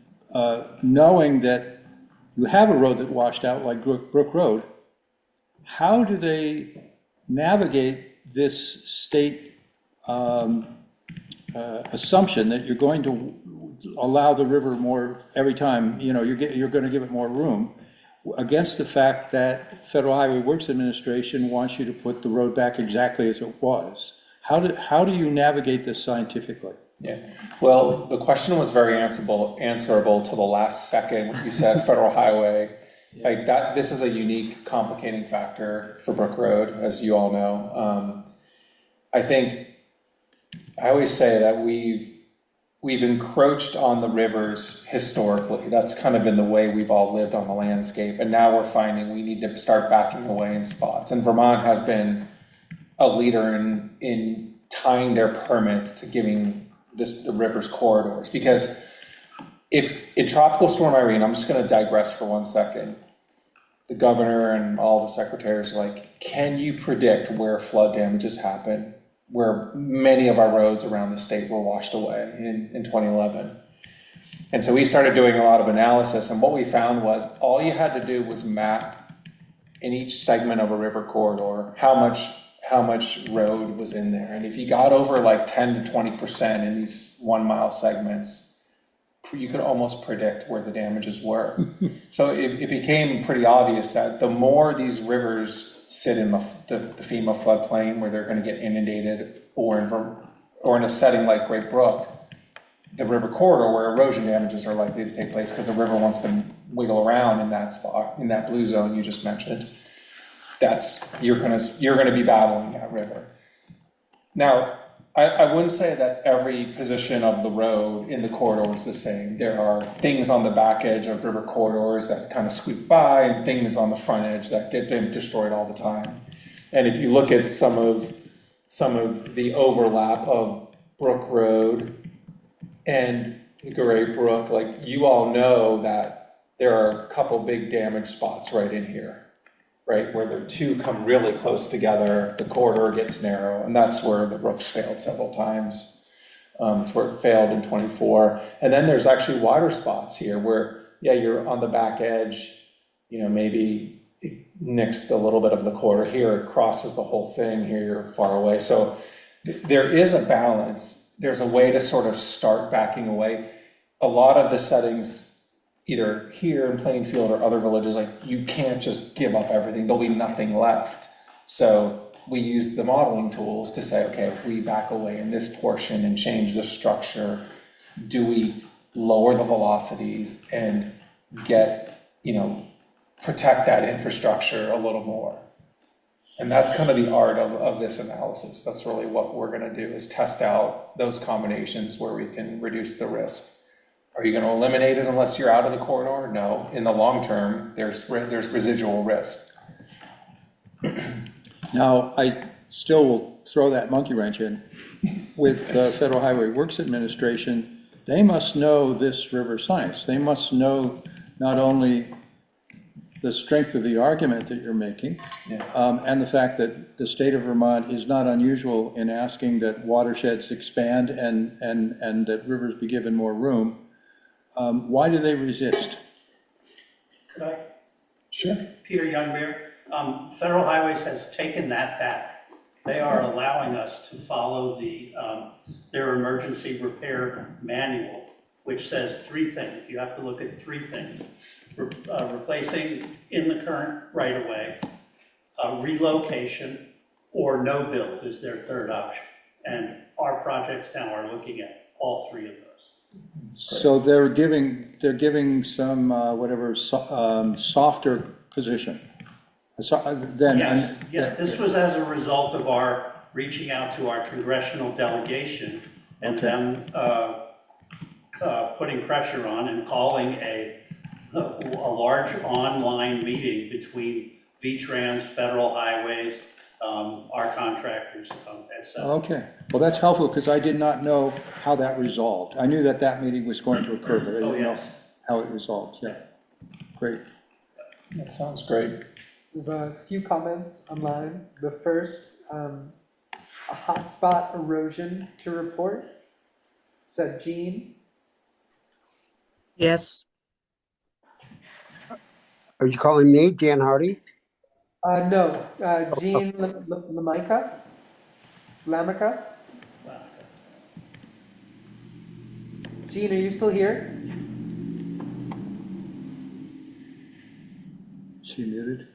knowing that you have a road that washed out like Brook Road, how do they navigate this state assumption that you're going to allow the river more every time, you're going to give it more room, against the fact that Federal Highway Works Administration wants you to put the road back exactly as it was? How do you navigate this scientifically? Yeah, well, the question was very answerable to the last second when you said federal highway. Like that, this is a unique complicating factor for Brook Road, as you all know. I think, I always say that we've encroached on the rivers historically. That's kind of been the way we've all lived on the landscape. And now we're finding we need to start backing away in spots. And Vermont has been a leader in tying their permits to giving the river's corridors. Because if in Tropical Storm Irene, I'm just going to digress for 1 second. The governor and all the secretaries are like, can you predict where flood damages happen, where many of our roads around the state were washed away in 2011? And so we started doing a lot of analysis, and what we found was all you had to do was map in each segment of a river corridor how much road was in there. And if you got over like 10 to 20% in these 1 mile segments, you could almost predict where the damages were. So it became pretty obvious that the more these rivers sit in the FEMA floodplain where they're going to get inundated, or in a setting like Great Brook, the river corridor where erosion damages are likely to take place because the river wants to wiggle around in that spot, in that blue zone you just mentioned, you're gonna be battling that river. Now, I wouldn't say that every position of the road in the corridor is the same. There are things on the back edge of river corridors that kind of sweep by, and things on the front edge that get destroyed all the time. And if you look at some of the overlap of Brook Road and the Great Brook, like you all know that there are a couple big damage spots right in here, right, where the two come really close together, the corridor gets narrow, and that's where the brooks failed several times. It's where it failed in 24. And then there's actually wider spots here where, yeah, you're on the back edge, maybe it nicks a little bit of the corridor here, it crosses the whole thing, here you're far away. So there is a balance. There's a way to sort of start backing away. A lot of the settings, either here in Plainfield or other villages, like you can't just give up everything, there'll be nothing left. So we use the modeling tools to say, okay, if we back away in this portion and change the structure, do we lower the velocities and protect that infrastructure a little more? And that's kind of the art of this analysis. That's really what we're gonna do, is test out those combinations where we can reduce the risk. Are you going to eliminate it unless you're out of the corridor? No. In the long term, there's residual risk. Now, I still will throw that monkey wrench in. With the Federal Highway Works Administration, they must know this river science. They must know not only the strength of the argument that you're making, and the fact that the state of Vermont is not unusual in asking that watersheds expand and that rivers be given more room. Why do they resist? Could I? Sure. Peter Youngbear. Federal Highways has taken that back. They are allowing us to follow their emergency repair manual, which says 3 things. You have to look at 3 things. Replacing in the current right-of-way, relocation, or no build is their 3rd option. And our projects now are looking at all 3 of those. So they're giving some, whatever, softer position. Then. Yes, yeah, this was as a result of our reaching out to our congressional delegation and Okay. them putting pressure on and calling a large online meeting between V-Trans, Federal Highways, our contractors, et cetera. Okay, well, that's helpful, because I did not know how that resolved. I knew that that meeting was going to occur, but I Oh, didn't know yes. how it resolved, yeah. Great. That sounds great. We have a few comments online. The first, a hotspot erosion to report. Is that Jean? Yes. Are you calling me, Dan Hardy? No, Jean Lamica? Lamica? Jean, are you still here? Is she muted?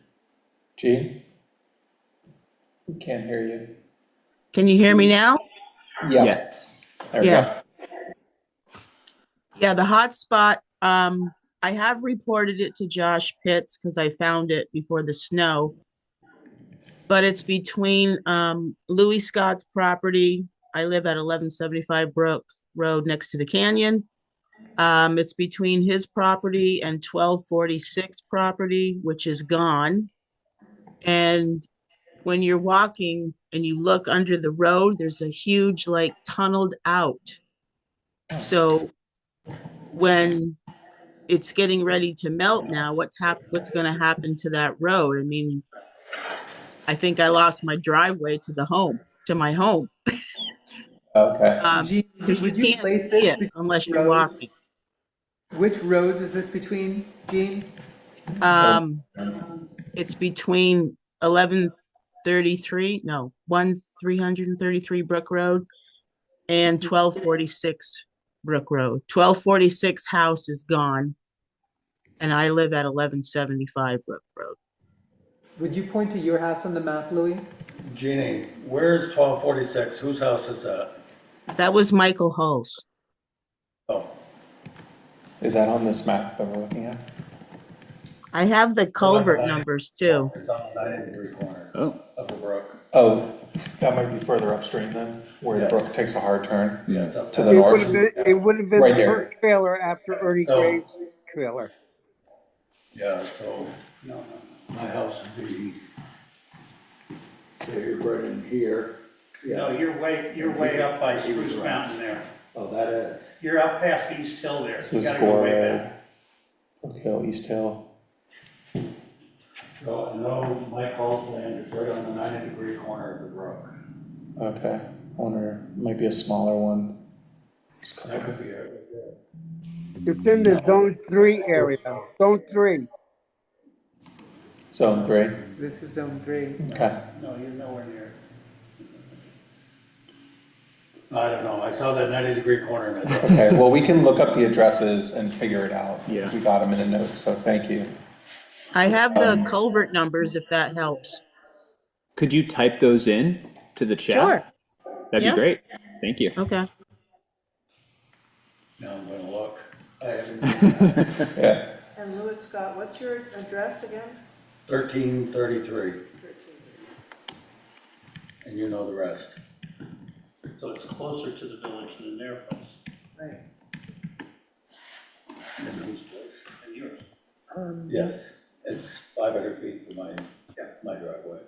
Gene? We can't hear you. Can you hear me now? Yeah. Yes. There we go. Yes. Yeah, the hotspot, I have reported it to Josh Pitts because I found it before the snow. But it's between Louis Scott's property. I live at 1175 Brook Road next to the canyon. It's between his property and 1246 property, which is gone. And when you're walking and you look under the road, there's a huge, like, tunneled out. So when it's getting ready to melt now, what's going to happen to that road? I mean, I think I lost my driveway to my home. Okay. Jean, Because you would you can't place see this it between unless you're roads? walking. Which roads is this between, Jean? It's between 1133, no, 1333 Brook Road and 1246 Brook Road. 1246 house is gone, and I live at 1175 Brook Road. Would you point to your house on the map, Louis? Jeannie, where's 1246? Whose house is that? That was Michael Hull's. Oh, Is that on this map that we're looking at? I have the culvert numbers too. it's on the 90-degree corner Oh. of the brook. Oh, that might be further upstream then, where the Yes. brook takes a hard turn. Yeah, it's up To there. the It would north. have been, it would have been Right the there. first trailer after Ernie So- Gray's trailer. Yeah, so my house would be, say, right in here. No, you're way up by Spruce Mountain there. Oh, that is. You're up past East Hill there. This You is gotta go Gore way Road, back. Brook Hill, East Hill. So I know Mike Hall's land is right on the 90-degree corner of the brook. Okay. I wonder, might be a smaller one. Just a That couple. could be it. It's in the Zone 3 area. Zone 3. Zone 3. This is zone 3. Okay. No, you're nowhere near. I don't know, I saw that 90-degree corner and I thought, Okay, well, we can look up the addresses and figure it out. Yeah. If we got them in the notes, so thank you. I have the culvert numbers if that helps. Could you type those in to the chat? Sure. That'd Yeah. be great. Thank you. Okay. now I'm gonna look. I haven't seen Yeah. And Louis Scott, what's your address again? 1333, and you know the rest. So it's closer to the village than their place Right. And whose place? and yours. Yes, it's 500 feet from my driveway.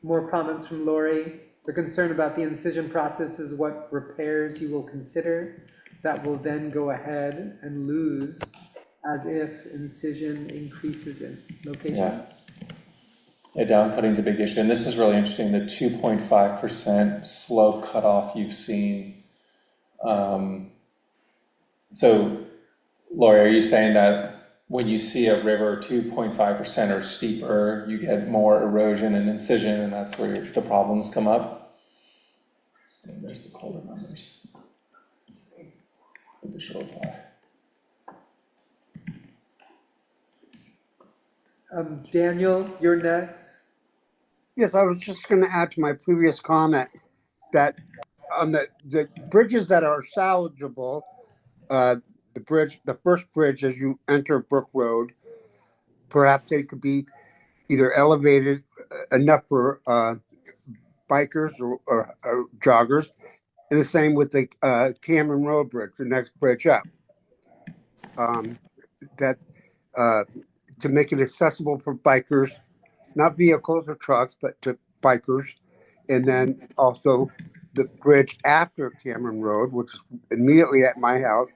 More comments from Lori. The concern about the incision process is what repairs you will consider that will then go ahead and lose as if incision increases in locations. Yeah, down cutting's a big issue, and this is really interesting, the 2.5% slope cutoff you've seen. So, Lori, are you saying that when you see a river 2.5% or steeper, you get more erosion and incision, and that's where the problems come up? And there's the colder numbers. The visual apply. Daniel, you're next. Yes, I was just going to add to my previous comment that on the bridges that are salvageable, the first bridge as you enter Brook Road, perhaps they could be either elevated enough for bikers or joggers, and the same with the Cameron Road Bridge, the next bridge up. That to make it accessible for bikers, not vehicles or trucks, but to bikers, and then also the bridge after Cameron Road, which is immediately at my house,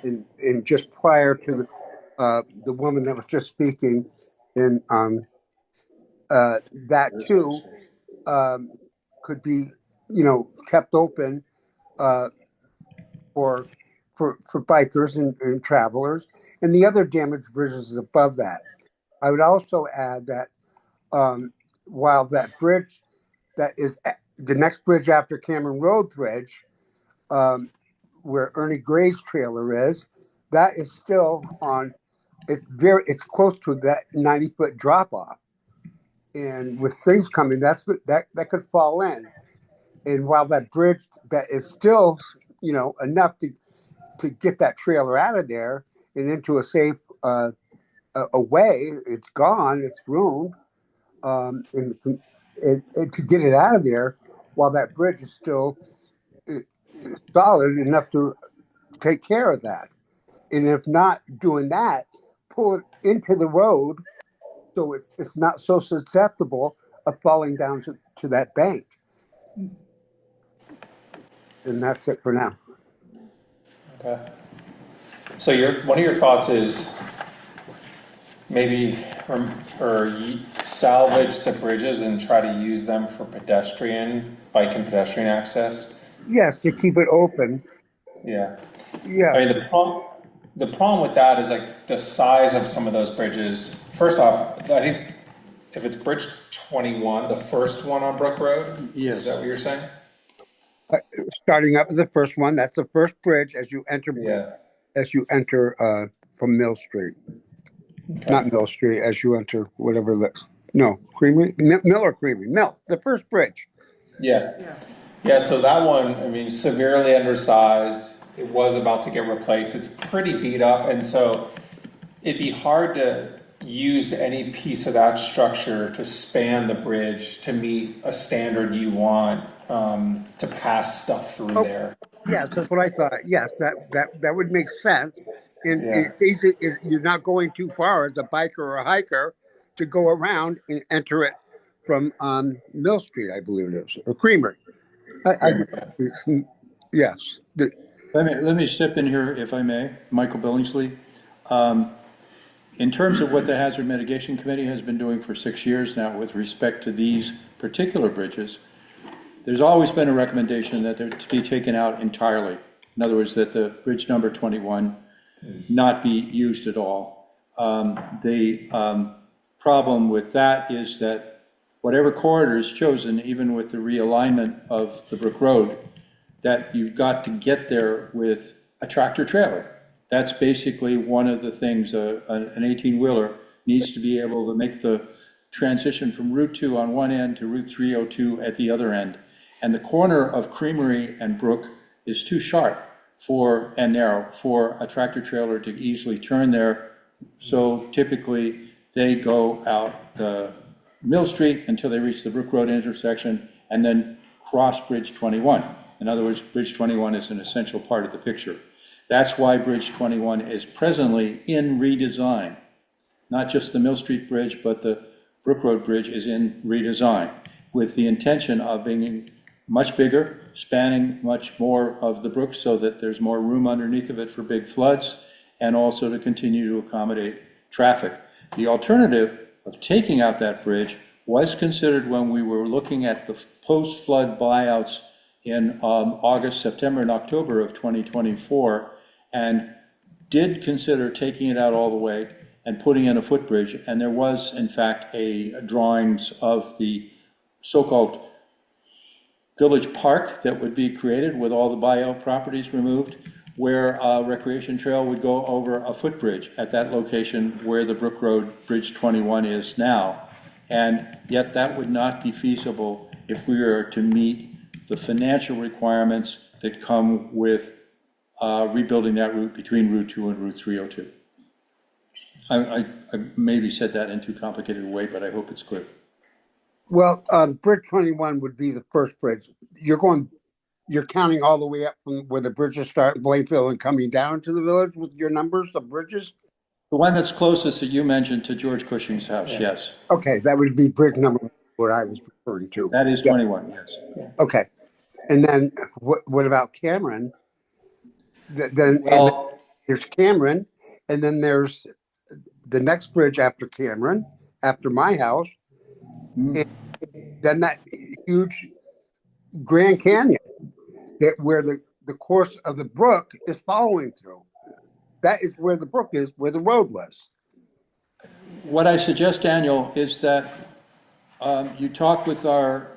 and just prior to the woman that was just speaking, and that too could be, kept open uh, for for bikers and travelers, and the other damaged bridges is above that. I would also add that while that bridge that is the next bridge after Cameron Road Bridge, where Ernie Gray's trailer is, that is still on. It's close to that 90-foot drop off, and with things coming, that could fall in. And while that bridge that is still, enough to get that trailer out of there and into a safe away, it's gone, it's ruined, and to get it out of there while that bridge is still solid enough to take care of that. And if not doing that, pull it into the road so it's not so susceptible of falling down to that bank. And that's it for now. Okay. So one of your thoughts is maybe salvage the bridges and try to use them for bike and pedestrian access? Yes, to keep it open. Yeah. Yeah. I mean, the problem with that is like the size of some of those bridges. First off, I think if it's Bridge 21, the first one on Brook Road, Yes. Is that what you're saying? Starting up with the first one, that's the first bridge as you enter. Yeah. As you enter from Mill Street, Okay. not Mill Street. As you enter whatever Creamery, Mill or Creamery, Mill, the first bridge. Yeah. Yeah, so that one, I mean, severely undersized. It was about to get replaced. It's pretty beat up, and so it'd be hard to use any piece of that structure to span the bridge to meet a standard you want to pass stuff through there. Yes, that's what I thought. Yes, that would make sense. And Yeah. it's easy, you're not going too far as a biker or a hiker to go around and enter it from Mill Street, I believe it is, or Creamery. Yes. Let me step in here, if I may, Michael Billingsley. In terms of what the Hazard Mitigation Committee has been doing for 6 years now with respect to these particular bridges, there's always been a recommendation that they're to be taken out entirely. In other words, that the bridge number 21 not be used at all. The problem with that is that whatever corridor is chosen, even with the realignment of the Brook Road, that you've got to get there with a tractor trailer. That's basically one of the things an 18-wheeler needs to be able to make the transition from Route 2 on one end to Route 302 at the other end. And the corner of Creamery and Brook is too sharp and narrow for a tractor trailer to easily turn there. So typically they go out the Mill Street until they reach the Brook Road intersection and then cross Bridge 21. In other words, Bridge 21 is an essential part of the picture. That's why Bridge 21 is presently in redesign. Not just the Mill Street Bridge, but the Brook Road Bridge is in redesign with the intention of being much bigger, spanning much more of the brook so that there's more room underneath of it for big floods, and also to continue to accommodate traffic. The alternative of taking out that bridge was considered when we were looking at the post-flood buyouts in August, September, and October of 2024, and did consider taking it out all the way and putting in a footbridge. And there was, in fact, drawings of the so-called village park that would be created with all the buyout properties removed, where a recreation trail would go over a footbridge at that location where the Brook Road Bridge 21 is now. And yet that would not be feasible if we were to meet the financial requirements that come with rebuilding that route between Route 2 and Route 302. I maybe said that in too complicated a way, but I hope it's clear. Well, Bridge 21 would be the first bridge. You're counting all the way up from where the bridges start in Blainfield and coming down to the village with your numbers of bridges? The one that's closest that you mentioned to George Cushing's house, yes. Okay, that would be bridge number what I was referring to. That is Yeah. 21, yes. Okay. And then what about Cameron? And Well, there's Cameron, and then there's the next bridge after Cameron, after my house, and then that huge Grand Canyon where the course of the brook is following through. That is where the brook is, where the road was. what I suggest, Daniel, is that you talk with our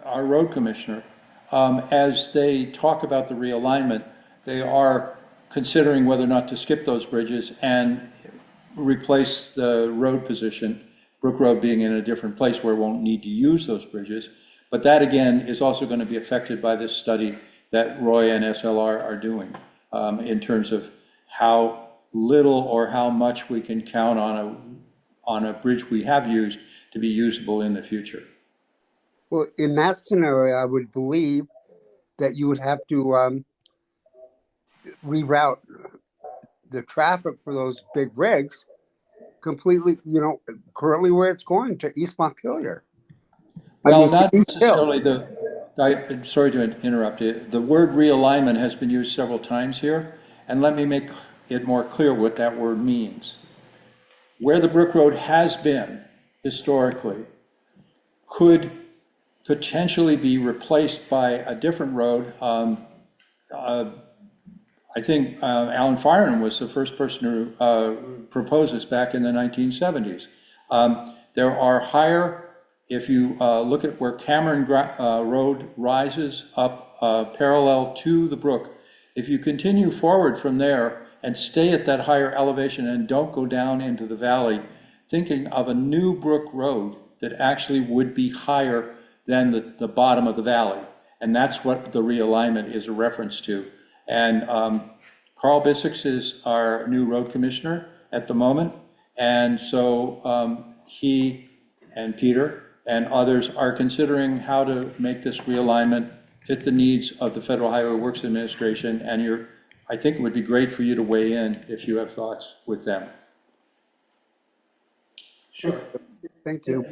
road commissioner. As they talk about the realignment, they are considering whether or not to skip those bridges and replace the road position, Brook Road being in a different place where it won't need to use those bridges. But that, again, is also going to be affected by this study that Roy and SLR are doing in terms of how little or how much we can count on a bridge we have used to be usable in the future. Well, in that scenario, I would believe that you would have to reroute the traffic for those big rigs completely, currently where it's going to East Montpelier. Well, not East Hill. necessarily I'm sorry to interrupt you. The word realignment has been used several times here, and let me make it more clear what that word means. Where the Brook Road has been historically could potentially be replaced by a different road. I think Alan Firen was the first person who proposed this back in the 1970s. There are higher, if you look at where Cameron Road rises up parallel to the brook, if you continue forward from there and stay at that higher elevation and don't go down into the valley, thinking of a new Brook Road that actually would be higher than the bottom of the valley. And that's what the realignment is a reference to. And Carl Bissix is our new road commissioner at the moment. And so he and Peter and others are considering how to make this realignment fit the needs of the Federal Highway Works Administration. And I think it would be great for you to weigh in if you have thoughts with them. Sure. Thank you.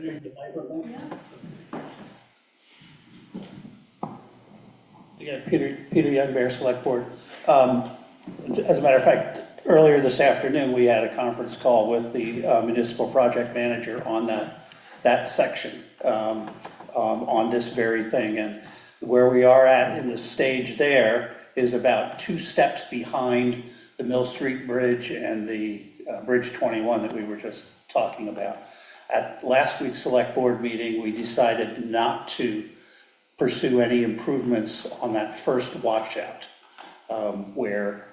Yeah, Peter Young, Bear Select Board. As a matter of fact, earlier this afternoon, we had a conference call with the municipal project manager on that section, on this very thing. And where we are at in the stage there is about 2 steps behind the Mill Street Bridge and the Bridge 21 that we were just talking about. At last week's select board meeting, we decided not to pursue any improvements on that first washout, where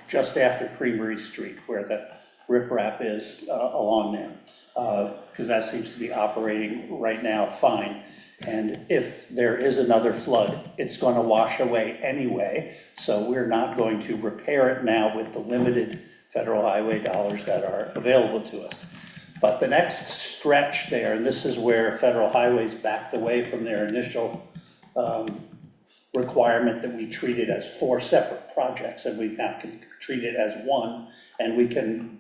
just after Creamery Street, where the riprap is along there, because that seems to be operating right now fine. And if there is another flood, it's going to wash away anyway. So we're not going to repair it now with the limited federal highway dollars that are available to us. But the next stretch there, and this is where Federal Highways backed away from their initial requirement that we treat it as 4 separate projects, and we now can treat it as one, and we can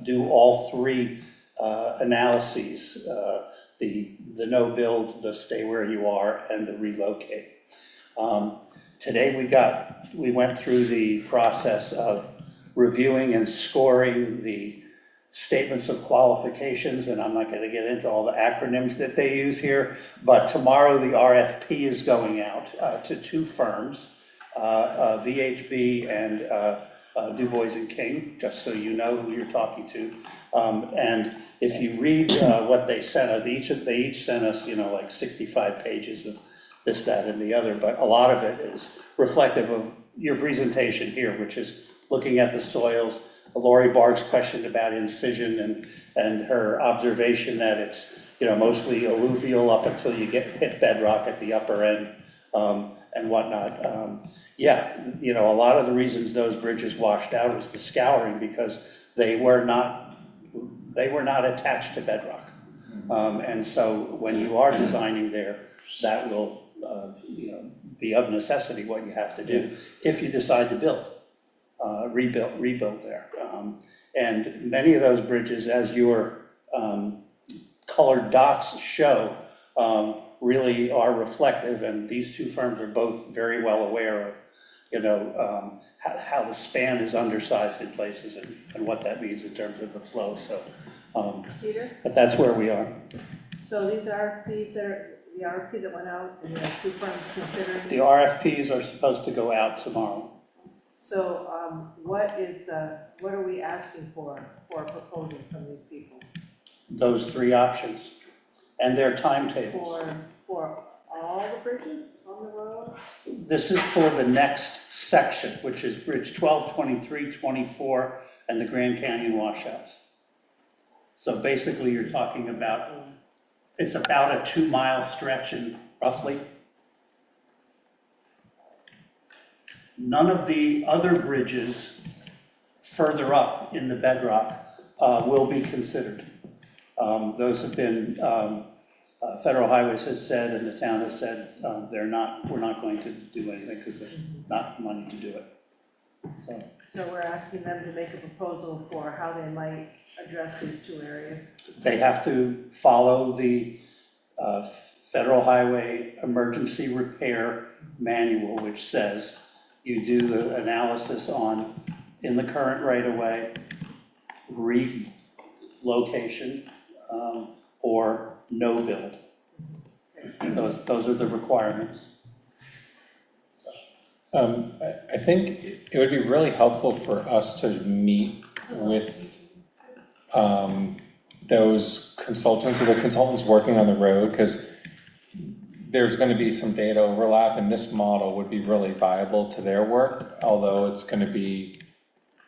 do all 3 analyses, the no build, the stay where you are, and the relocate. Today we went through the process of reviewing and scoring the statements of qualifications, and I'm not going to get into all the acronyms that they use here, but tomorrow the RFP is going out to 2 firms, VHB and Du Bois and King, just so you know who you're talking to. And if you read what they sent us, they each sent us, like 65 pages of this, that, and the other, but a lot of it is reflective of your presentation here, which is looking at the soils. Lori Barg's question about incision and her observation that it's mostly alluvial up until you hit bedrock at the upper end and whatnot. Yeah, you know, a lot of the reasons those bridges washed out was the scouring, because they were not attached to bedrock. And so when you are designing there, that will, you know, be of necessity what you have to do if you decide to build, rebuild there. And many of those bridges, as your colored dots show, really are reflective, and these two firms are both very well aware of, you know, how the span is undersized in places and what that means in terms of the flow. So, Peter, but that's where we are. so these RFPs that are, the RFP that went out, and you have two firms considering. The RFPs are supposed to go out tomorrow. So what are we asking for a proposal from these people? Those three options and their timetables. For all the bridges on the road? This is for the next section, which is Bridge 12, 23, 24, and the Grand Canyon washouts. So basically you're talking about, it's about a 2-mile stretch in roughly. None of the other bridges further up in the bedrock will be considered. Those have been, Federal Highways has said, and the town has said, we're not going to do anything because there's not money to do it. So we're asking them to make a proposal for how they might address these two areas. They have to follow the Federal Highway Emergency Repair Manual, which says you do the analysis on, in the current right-of-way, relocation, or no build. Those are the requirements. I think it would be really helpful for us to meet with those consultants, or the consultants working on the road, because there's going to be some data overlap, and this model would be really viable to their work, although it's going to be,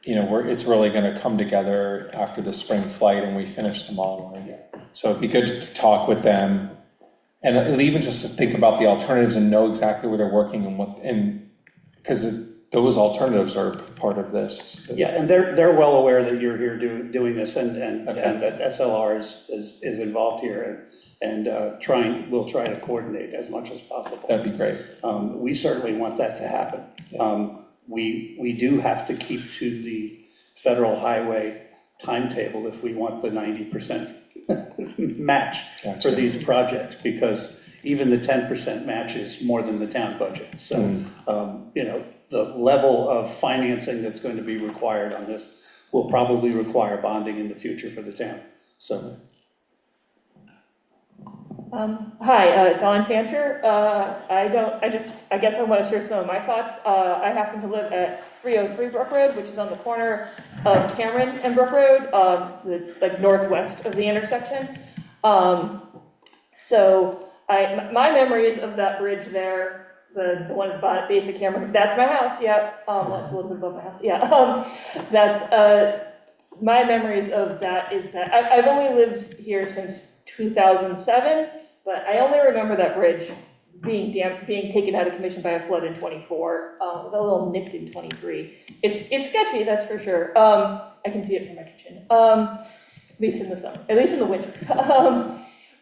you know, it's really going to come together after the spring flight and we finish the modeling. So it'd be good to talk with them, and even just to think about the alternatives and know exactly where they're working and what, and because those alternatives are part of this. Yeah, and they're well aware that you're here doing this, and that SLR is involved here, and we'll try to coordinate as much as possible. That'd be great. We certainly want that to happen. We do have to keep to the Federal Highway timetable if we want the 90% match for these projects, because even the 10% match is more than the town budget. So, you know, the level of financing that's going to be required on this will probably require bonding in the future for the town. So. Hi, Dawn Fancher. I guess I want to share some of my thoughts. I happen to live at 303 Brook Road, which is on the corner of Cameron and Brook Road, like northwest of the intersection. So my memories of that bridge there, the one at the base of Cameron, that's my house, yeah. That's a little bit above my house, yeah. My memories of that is that I've only lived here since 2007, but I only remember that bridge being taken out of commission by a flood in 24, a little nicked in 23. It's sketchy, that's for sure. I can see it from my kitchen, at least in the summer, at least in the winter.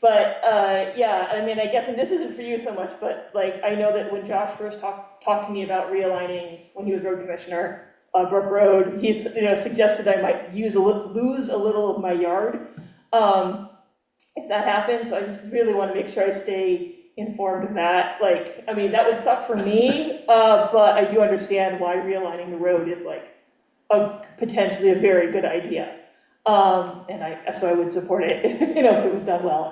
Yeah, I mean, I guess, and this isn't for you so much, but like, I know that when Josh first talked to me about realigning when he was road commissioner, Brook Road, he's, suggested I might lose a little of my yard. If that happens, so I just really want to make sure I stay informed of that. Like, I mean, that would suck for me, but I do understand why realigning the road is like potentially a very good idea. So I would support it, if it was done well.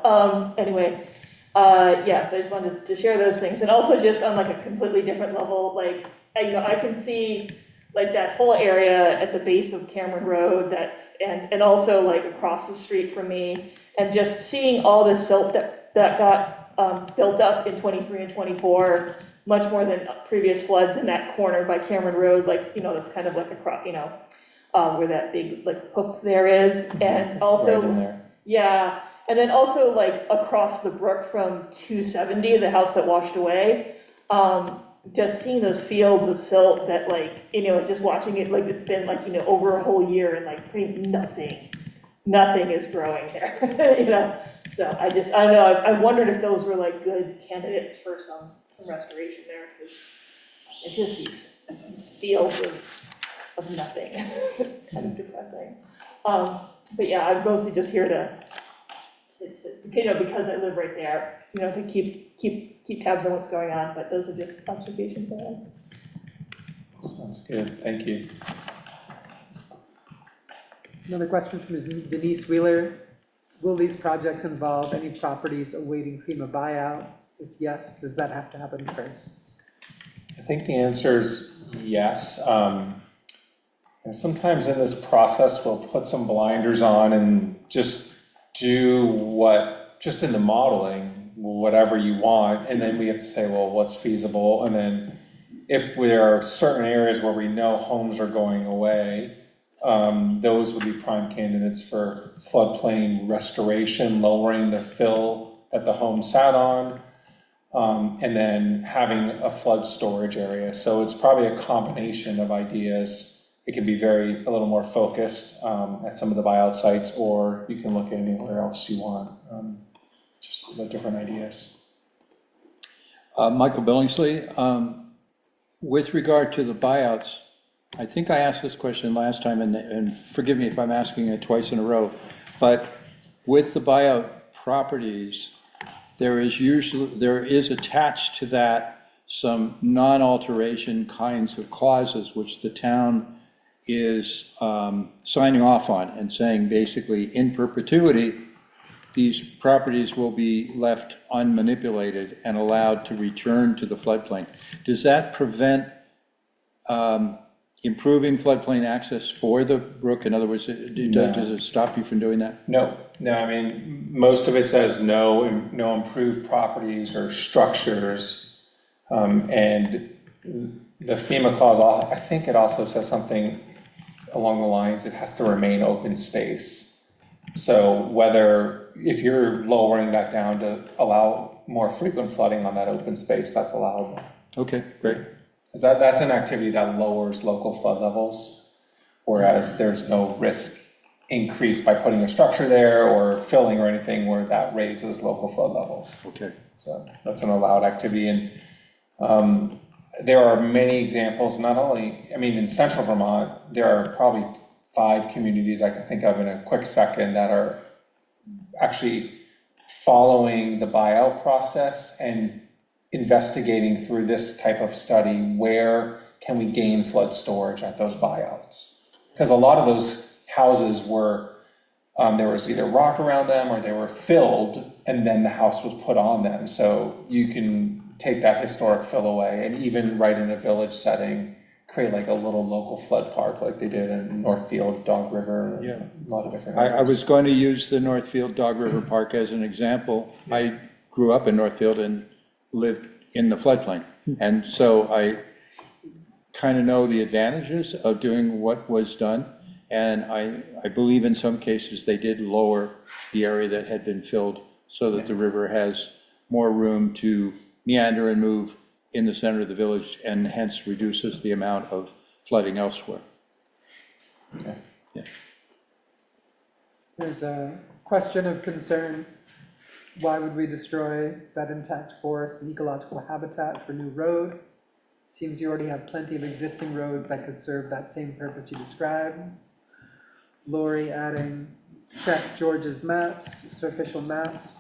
Anyway, yes, I just wanted to share those things. And also just on like a completely different level, like, I can see like that whole area at the base of Cameron Road, and also like across the street from me, and just seeing all the silt that got built up in 23 and 24, much more than previous floods in that corner by Cameron Road, like, that's kind of like across, where that big like hook there is, and also, right in there. Yeah, and then also like across the brook from 270, the house that washed away, Just seeing those fields of silt that like, just watching it, like it's been like, over a whole year and like pretty nothing is growing there, So I don't know, I wondered if those were like good candidates for some restoration there, because it's just these fields of nothing, kind of depressing. But yeah, I'm mostly just here to because I live right there, to keep tabs on what's going on, but those are just observations I had. Sounds good, thank you. Another question from Denise Wheeler. Will these projects involve any properties awaiting FEMA buyout? If yes, does that have to happen first? I think the answer is yes. And sometimes in this process, we'll put some blinders on and just do just in the modeling, whatever you want, and then we have to say, well, what's feasible? And then if there are certain areas where we know homes are going away, those would be prime candidates for floodplain restoration, lowering the fill that the home sat on, and then having a flood storage area. So it's probably a combination of ideas. It can be a little more focused at some of the buyout sites, or you can look at anywhere else you want, just the different ideas. Michael Billingsley, with regard to the buyouts, I think I asked this question last time, and forgive me if I'm asking it twice in a row, but with the buyout properties, there is attached to that some non-alteration kinds of clauses which the town is signing off on and saying basically in perpetuity, these properties will be left unmanipulated and allowed to return to the floodplain. Does that prevent improving floodplain access for the brook? In other words, does it stop you from doing that? No, I mean, most of it says no improved properties or structures. And the FEMA clause, I think it also says something along the lines, it has to remain open space. So if you're lowering that down to allow more frequent flooding on that open space, that's allowable. Okay, great. Because that's an activity that lowers local flood levels, whereas there's no risk increase by putting a structure there or filling or anything where that raises local flood levels. Okay. So that's an allowed activity. And there are many examples, not only, in central Vermont, there are probably 5 communities I can think of in a quick second that are actually following the buyout process and investigating through this type of study, where can we gain flood storage at those buyouts? Because a lot of those houses were, there was either rock around them or they were filled and then the house was put on them. So you can take that historic fill away and even right in a village setting, create like a little local flood park like they did in Northfield, Dog River, yeah. A lot of different areas. I was going to use the Northfield Dog River Park as an example. Yeah. I grew up in Northfield and lived in the floodplain. And so I kind of know the advantages of doing what was done. And I believe in some cases they did lower the area that had been filled so that the river has more room to meander and move in the center of the village, and hence reduces the amount of flooding elsewhere. Okay. Yeah. There's a question of concern. Why would we destroy that intact forest and ecological habitat for new road? Seems you already have plenty of existing roads that could serve that same purpose you described. Lori adding, check George's maps, official maps.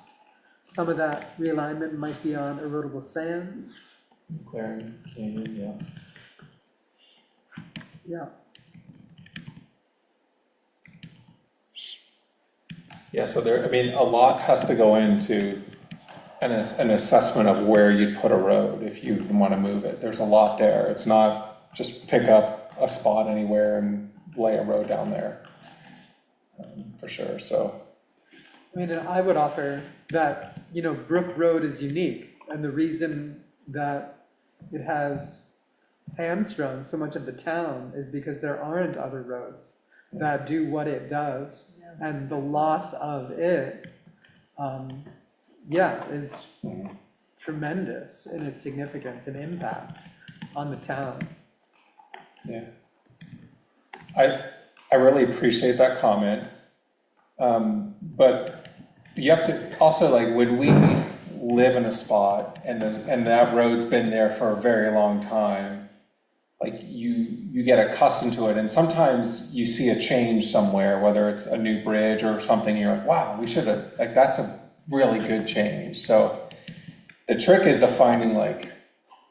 Some of that realignment might be on erodible sands. Clarion Canyon, Yeah. Yeah, so a lot has to go into an assessment of where you'd put a road if you want to move it. There's a lot there. It's not just pick up a spot anywhere and lay a road down there, for sure, so. And I would offer that, Brook Road is unique, and the reason that it has hamstrung so much of the town is because there aren't other roads that do what it does, and the loss of it, is tremendous in its significance and impact on the town. Yeah. I really appreciate that comment. But you have to also, like, when we live in a spot and that road's been there for a very long time, like you get accustomed to it, and sometimes you see a change somewhere, whether it's a new bridge or something, you're like, wow, we should have, like, that's a really good change. So the trick is to finding like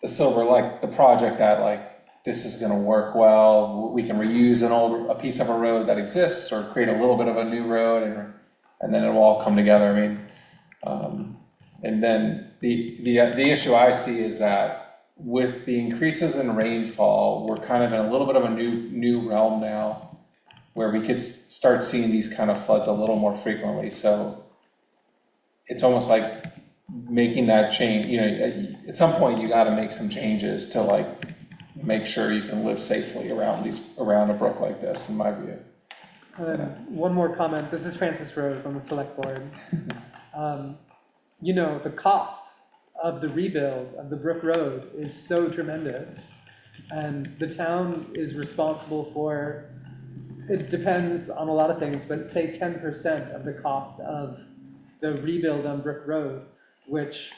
the silver, like the project that like, this is gonna work well, we can reuse a piece of a road that exists or create a little bit of a new road, and then it'll all come together. I mean, and then the issue I see is that with the increases in rainfall, we're kind of in a little bit of a new realm now, where we could start seeing these kind of floods a little more frequently. So it's almost like making that change, you know, at some point you got to make some changes to like make sure you can live safely around a brook like this, in my view. One more comment. This is Francis Rose on the select board. You know, the cost of the rebuild of the Brook Road is so tremendous, and the town is responsible for, it depends on a lot of things, but say 10% of the cost of the rebuild on Brook Road, which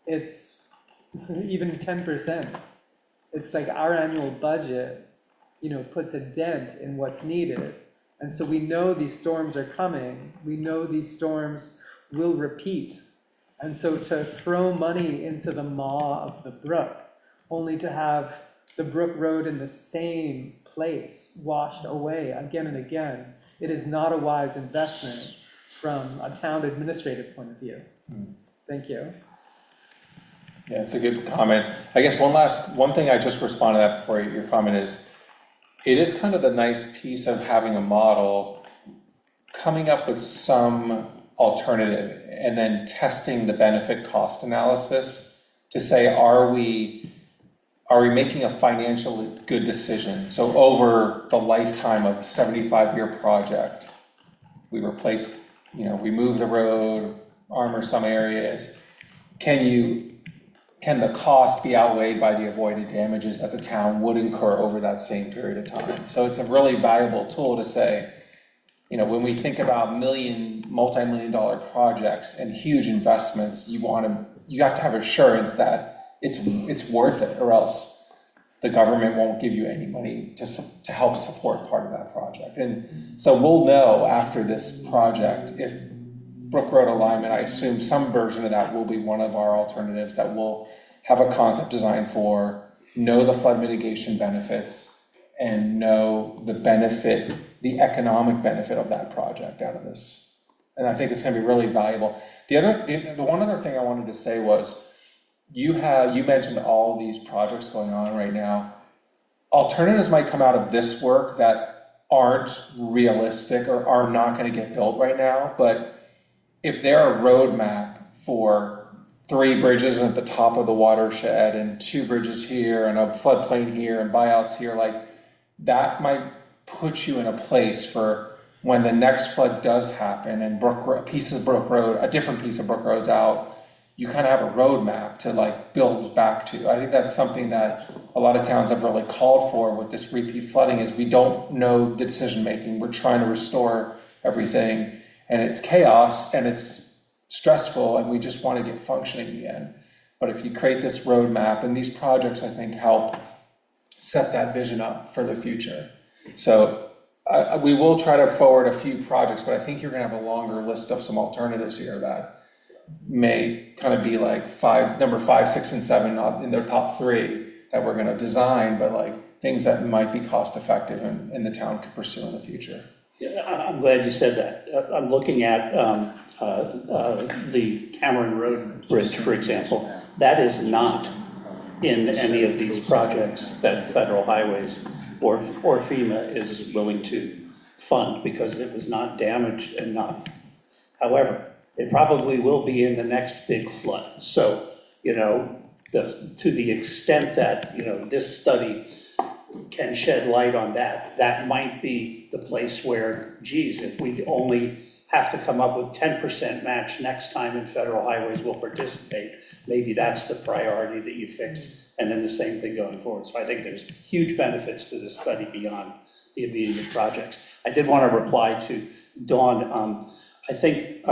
it's even 10%. It's like our annual budget, you know, puts a dent in what's needed. And so we know these storms are coming. We know these storms will repeat. And so to throw money into the maw of the brook, only to have the Brook Road in the same place washed away again and again, it is not a wise investment from a town administrative point of view. Thank you. Yeah, it's a good comment. I guess one thing I just responded to that before your comment is, it is kind of the nice piece of having a model, coming up with some alternative and then testing the benefit cost analysis to say, are we making a financially good decision? So over the lifetime of a 75-year project, we replace, you know, we move the road, armor some areas. Can the cost be outweighed by the avoided damages that the town would incur over that same period of time? So it's a really valuable tool to say, you know, when we think about multi-million-dollar projects and huge investments, you have to have assurance that it's worth it, or else the government won't give you any money to help support part of that project. And so we'll know after this project if Brook Road alignment, I assume some version of that will be one of our alternatives that we'll have a concept design for, know the flood mitigation benefits, and know the economic benefit of that project out of this. And I think it's going to be really valuable. The one other thing I wanted to say was, you mentioned all these projects going on right now. Alternatives might come out of this work that aren't realistic or are not going to get built right now, but if they're a roadmap for 3 bridges at the top of the watershed and 2 bridges here and a floodplain here and buyouts here, like that might put you in a place for when the next flood does happen and a different piece of Brook Road's out, you kind of have a roadmap to like build back to. I think that's something that a lot of towns have really called for with this repeat flooding, is we don't know the decision making. We're trying to restore everything, and it's chaos and it's stressful, and we just want to get functioning again. But if you create this roadmap, and these projects, I think, help set that vision up for the future. So we will try to forward a few projects, but I think you're going to have a longer list of some alternatives here that may kind of be like number 5, 6, and 7, not in their top 3 that we're going to design, but like things that might be cost effective and the town could pursue in the future. Yeah, I'm glad you said that. I'm looking at the Cameron Road Bridge, for example. That is not in any of these projects that Federal Highways or FEMA is willing to fund because it was not damaged enough. However, it probably will be in the next big flood. So, you know, to the extent that, you know, this study can shed light on that, that might be the place where, geez, if we only have to come up with 10% match next time and federal highways will participate. Maybe that's the priority that you fixed, and then the same thing going forward. So I think there's huge benefits to this study beyond the immediate projects. I did want to reply to Dawn. I think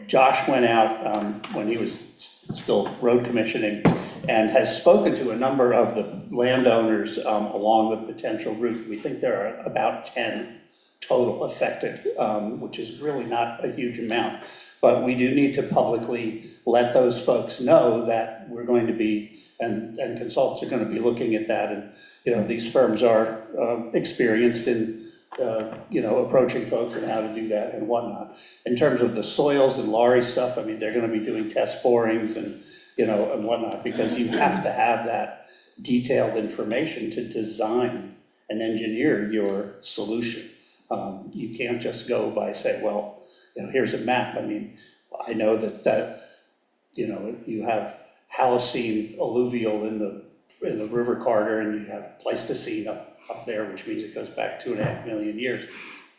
Josh went out when he was still road commissioning and has spoken to a number of the landowners along the potential route. We think there are about 10 total affected, which is really not a huge amount. But we do need to publicly let those folks know that we're going to be, and consultants are going to be looking at that. And, you know, these firms are experienced in, you know, approaching folks and how to do that and whatnot. In terms of the soils and Laurie stuff, I mean, they're going to be doing test borings and, you know, and whatnot, because you have to have that detailed information to design and engineer your solution. You can't just go by say, well, you know, here's a map. I mean, I know that you know, you have Halocene alluvial in the river corridor, and you have Pleistocene up there, which means it goes back 2.5 million years.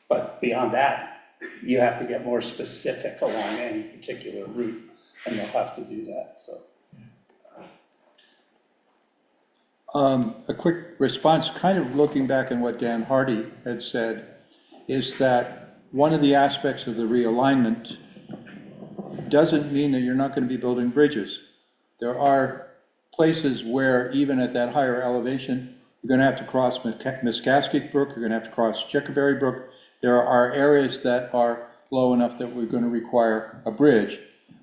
But beyond that, you have to get more specific along any particular route, and they'll have to do that. So. A quick response, kind of looking back on what Dan Hardy had said, is that one of the aspects of the realignment doesn't mean that you're not going to be building bridges. There are places where even at that higher elevation, you're going to have to cross Miscaskett Brook, you're going to have to cross Chickaberry Brook. There are areas that are low enough that we're going to require a bridge.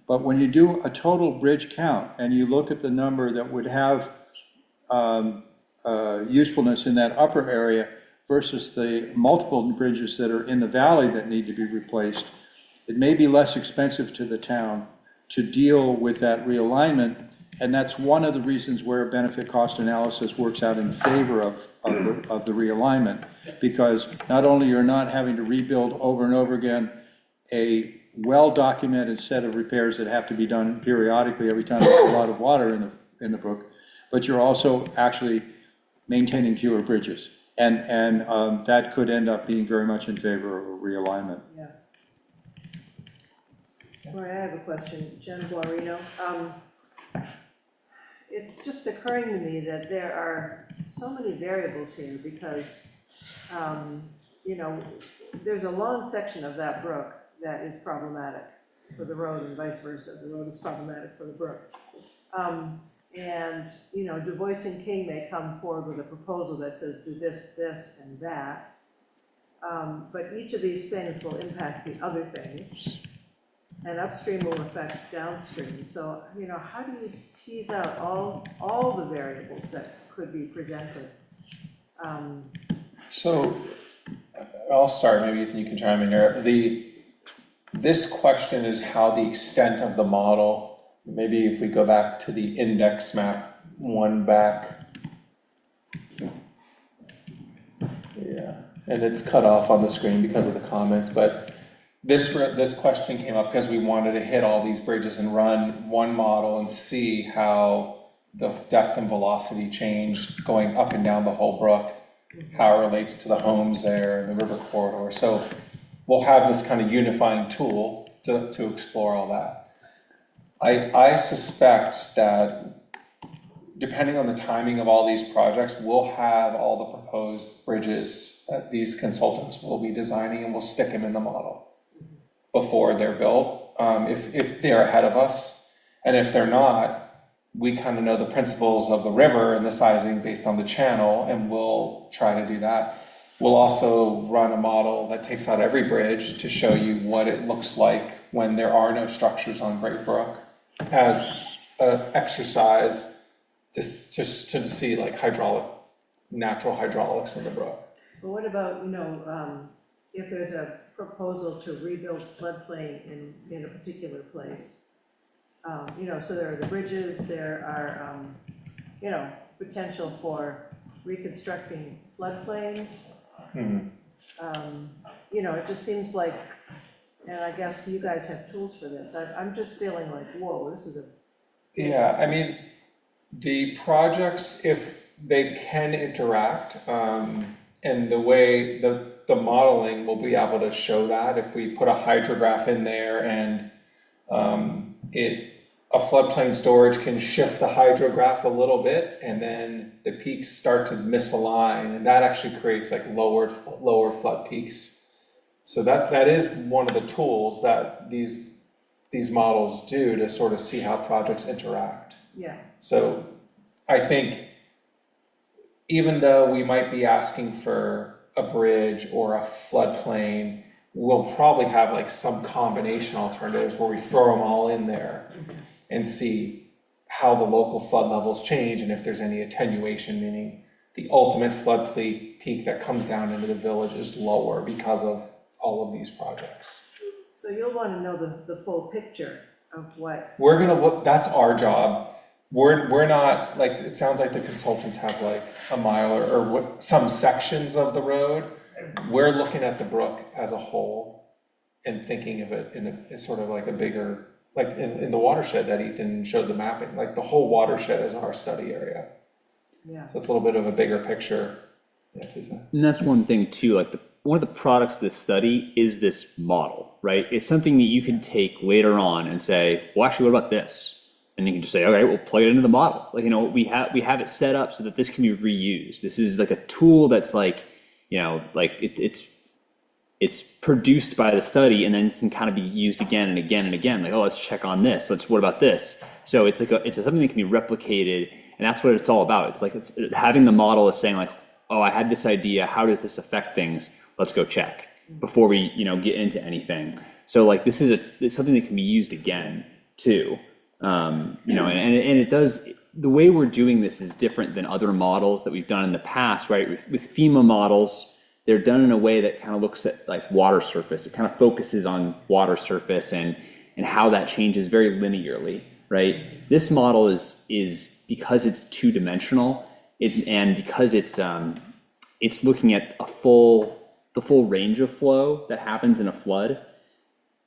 But when you do a total bridge count and you look at the number that would have usefulness in that upper area versus the multiple bridges that are in the valley that need to be replaced, it may be less expensive to the town to deal with that realignment. And that's one of the reasons where benefit cost analysis works out in favor of the realignment, because not only you're not having to rebuild over and over again a well-documented set of repairs that have to be done periodically every time there's a lot of water in the brook, but you're also actually maintaining fewer bridges. And that could end up being very much in favor of a realignment. Yeah. Lori, I have a question. Jen Guarino. It's just occurring to me that there are so many variables here because, you know, there's a long section of that brook that is problematic for the road and vice versa. The road is problematic for the brook. And, you know, Du Bois and King may come forward with a proposal that says do this, this, and that. But each of these things will impact the other things. And upstream will affect downstream. So, you know, how do you tease out all the variables that could be presented? So I'll start, maybe Ethan, you can chime in here. This question is how the extent of the model, maybe if we go back to the index map one back. Yeah, and it's cut off on the screen because of the comments, but this question came up because we wanted to hit all these bridges and run one model and see how the depth and velocity change going up and down the whole brook, how it relates to the homes there, the river corridor. So we'll have this kind of unifying tool to explore all that. I suspect that depending on the timing of all these projects, we'll have all the proposed bridges that these consultants will be designing, and we'll stick them in the model before they're built, if they're ahead of us. And if they're not, we kind of know the principles of the river and the sizing based on the channel, and we'll try to do that. We'll also run a model that takes out every bridge to show you what it looks like when there are no structures on Great Brook, as an exercise just to see like natural hydraulics in the brook. But what about, you know, if there's a proposal to rebuild floodplain in a particular place? You know, so there are the bridges, there are, you know, potential for reconstructing floodplains. You know, it just seems like, and I guess you guys have tools for this. I'm just feeling like, whoa, this is a... Yeah, I mean, the projects, if they can interact, and And the way the modeling will be able to show that if we put a hydrograph in there and a floodplain storage can shift the hydrograph a little bit, and then the peaks start to misalign, and that actually creates like lower flood peaks. So that is one of the tools that these models do to sort of see how projects interact. Yeah. So I think even though we might be asking for a bridge or a floodplain, we'll probably have like some combination alternatives where we throw them all in there and see how the local flood levels change and if there's any attenuation, meaning the ultimate flood peak that comes down into the village is lower because of all of these projects. So you'll want to know the full picture of what. We're gonna look, that's our job. We're not, like, it sounds like the consultants have like a mile or what, some sections of the road. We're looking at the brook as a whole and thinking of it in a sort of like a bigger, like in the watershed that Ethan showed the mapping, like the whole watershed is our study area. Yeah. So it's a little bit of a bigger picture. Yeah, and that's one thing too, like one of the products of this study is this model, right? It's something that you can take later on and say, well, actually, what about this? And you can just say, okay, we'll plug it into the model. Like, we have it set up so that this can be reused. This is like a tool that's like, like it's produced by the study and then can kind of be used again and again and again. Like, oh, let's check on this. What about this? So it's like it's something that can be replicated, and that's what it's all about. It's like it's having the model is saying like, oh, I had this idea. How does this affect things? Let's go check before we get into anything. So like this is it's something that can be used again too. And it does. The way we're doing this is different than other models that we've done in the past, right? With FEMA models, they're done in a way that kind of looks at like water surface. It kind of focuses on water surface and how that changes very linearly, right? This model is because it's two-dimensional, and because it's looking at the full range of flow that happens in a flood.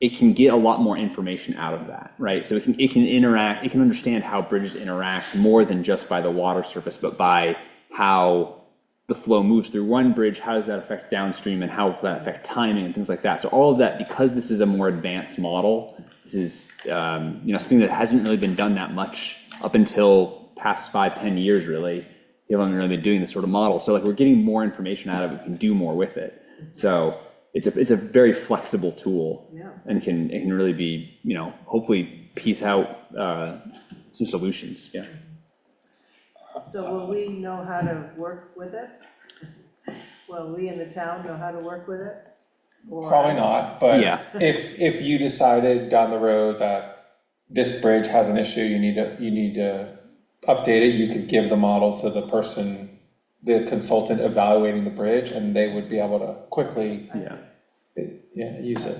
It can get a lot more information out of that, right? So it can interact, it can understand how bridges interact more than just by the water surface, but by how the flow moves through one bridge, how does that affect downstream, and how does that affect timing and things like that. So all of that, because this is a more advanced model, this is something that hasn't really been done that much up until past 5-10 years, really. People haven't really been doing this sort of model. So like we're getting more information out of it, we can do more with it. So it's a very flexible tool, Yeah. and can really be, hopefully piece out some solutions. Yeah. So will we know how to work with it? Will we in the town know how to work with it? Or- Probably not, but Yeah. if you decided down the road that this bridge has an issue, you need to update it, you could give the model to the person, the consultant evaluating the bridge, and they would be able to quickly use it.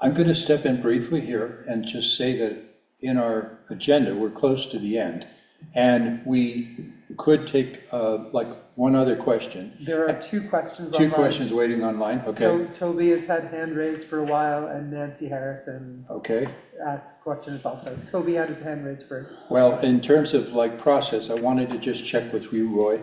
I'm going to step in briefly here and just say that in our agenda, we're close to the end, and we could take like one other question. There are two questions Two online. questions waiting online, okay. Toby has had hand raised for a while, and Nancy Harrison Okay. asked questions also. Toby had his hand raised first. Well, in terms of like process, I wanted to just check with you, Roy.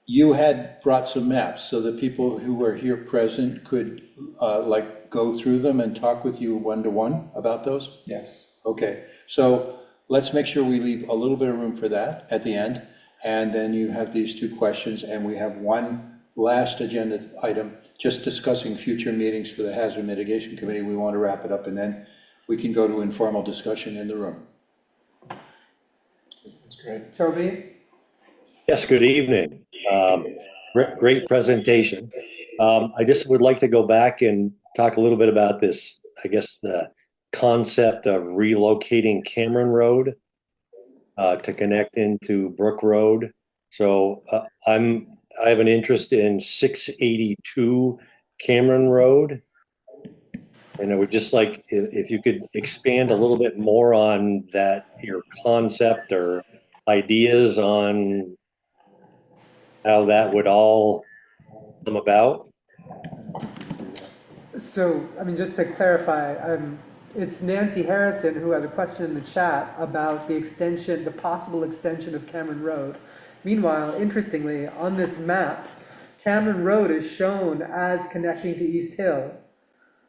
You had brought some maps so that people who were here present could like go through them and talk with you one-to-one about those? Yes. Okay, so let's make sure we leave a little bit of room for that at the end. And then you have these two questions, and we have one last agenda item, just discussing future meetings for the Hazard Mitigation Committee. We want to wrap it up, and then we can go to informal discussion in the room. That's great. Toby? Yes, good evening. Great presentation. I just would like to go back and talk a little bit about this, I guess, the concept of relocating Cameron Road to connect into Brook Road. So I have an interest in 682 Cameron Road. And I would just like, if you could expand a little bit more on that, your concept or ideas on how that would all come about. So, I mean, just to clarify, it's Nancy Harrison who had a question in the chat about the possible extension of Cameron Road. Meanwhile, interestingly, on this map, Cameron Road is shown as connecting to East Hill.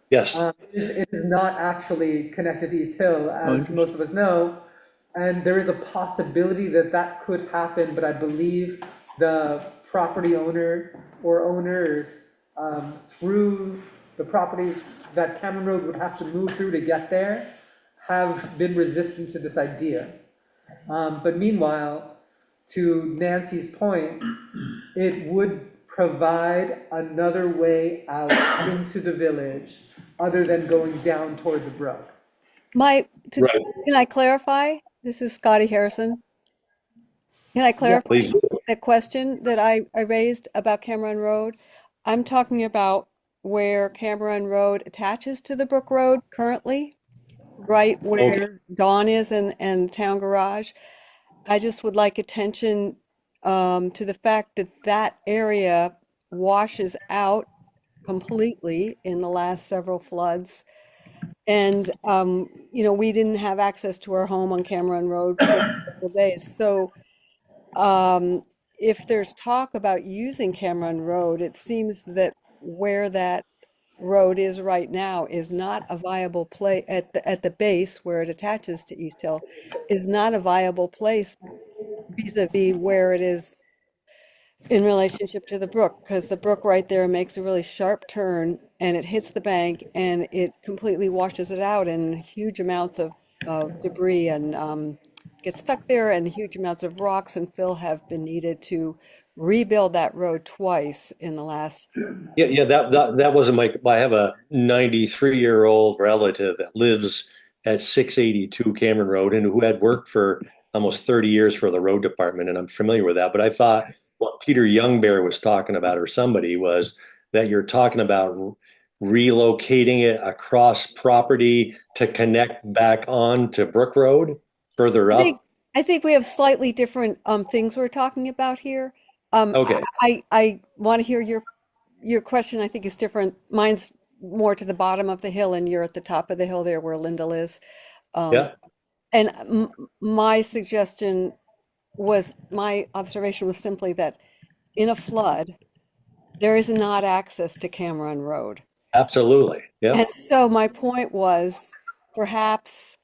Yes, It is not actually connected to East Hill, as most of us know. And there is a possibility that that could happen, but I believe the property owner or owners through the property that Cameron Road would have to move through to get there have been resistant to this idea. But meanwhile, to Nancy's point, it would provide another way out into the village other than going down toward the brook. right. Can I clarify? This is Scotty Harrison. Can I clarify Please. the question that I raised about Cameron Road? I'm talking about where Cameron Road attaches to the Brook Road currently, right Okay. where Dawn is and Town Garage. I just would like attention to the fact that that area washes out completely in the last several floods. And, we didn't have access to our home on Cameron Road for several days. So um, if there's talk about using Cameron Road, it seems that where that road is right now is not a viable place at the base where it attaches to East Hill is not a viable place vis-a-vis where it is in relationship to the brook, because the brook right there makes a really sharp turn and it hits the bank and it completely washes it out, and huge amounts of debris and gets stuck there, and huge amounts of rocks and fill have been needed to rebuild that road twice in the last. Yeah, that wasn't I have a 93-year-old relative that lives at 682 Cameron Road and who had worked for almost 30 years for the road department, and I'm familiar with that. But I thought what Peter Youngbear was talking about, or somebody, was that you're talking about relocating it across property to connect back on to Brook Road further I think up. I think we have slightly different things we're talking about here. Okay, I want to hear your question. I think is different. Mine's more to the bottom of the hill, and you're at the top of the hill there where Lindell is. Um, yeah, and my suggestion my observation was simply that in a flood, there is not access to Cameron Road. absolutely. Yeah, And so my point was perhaps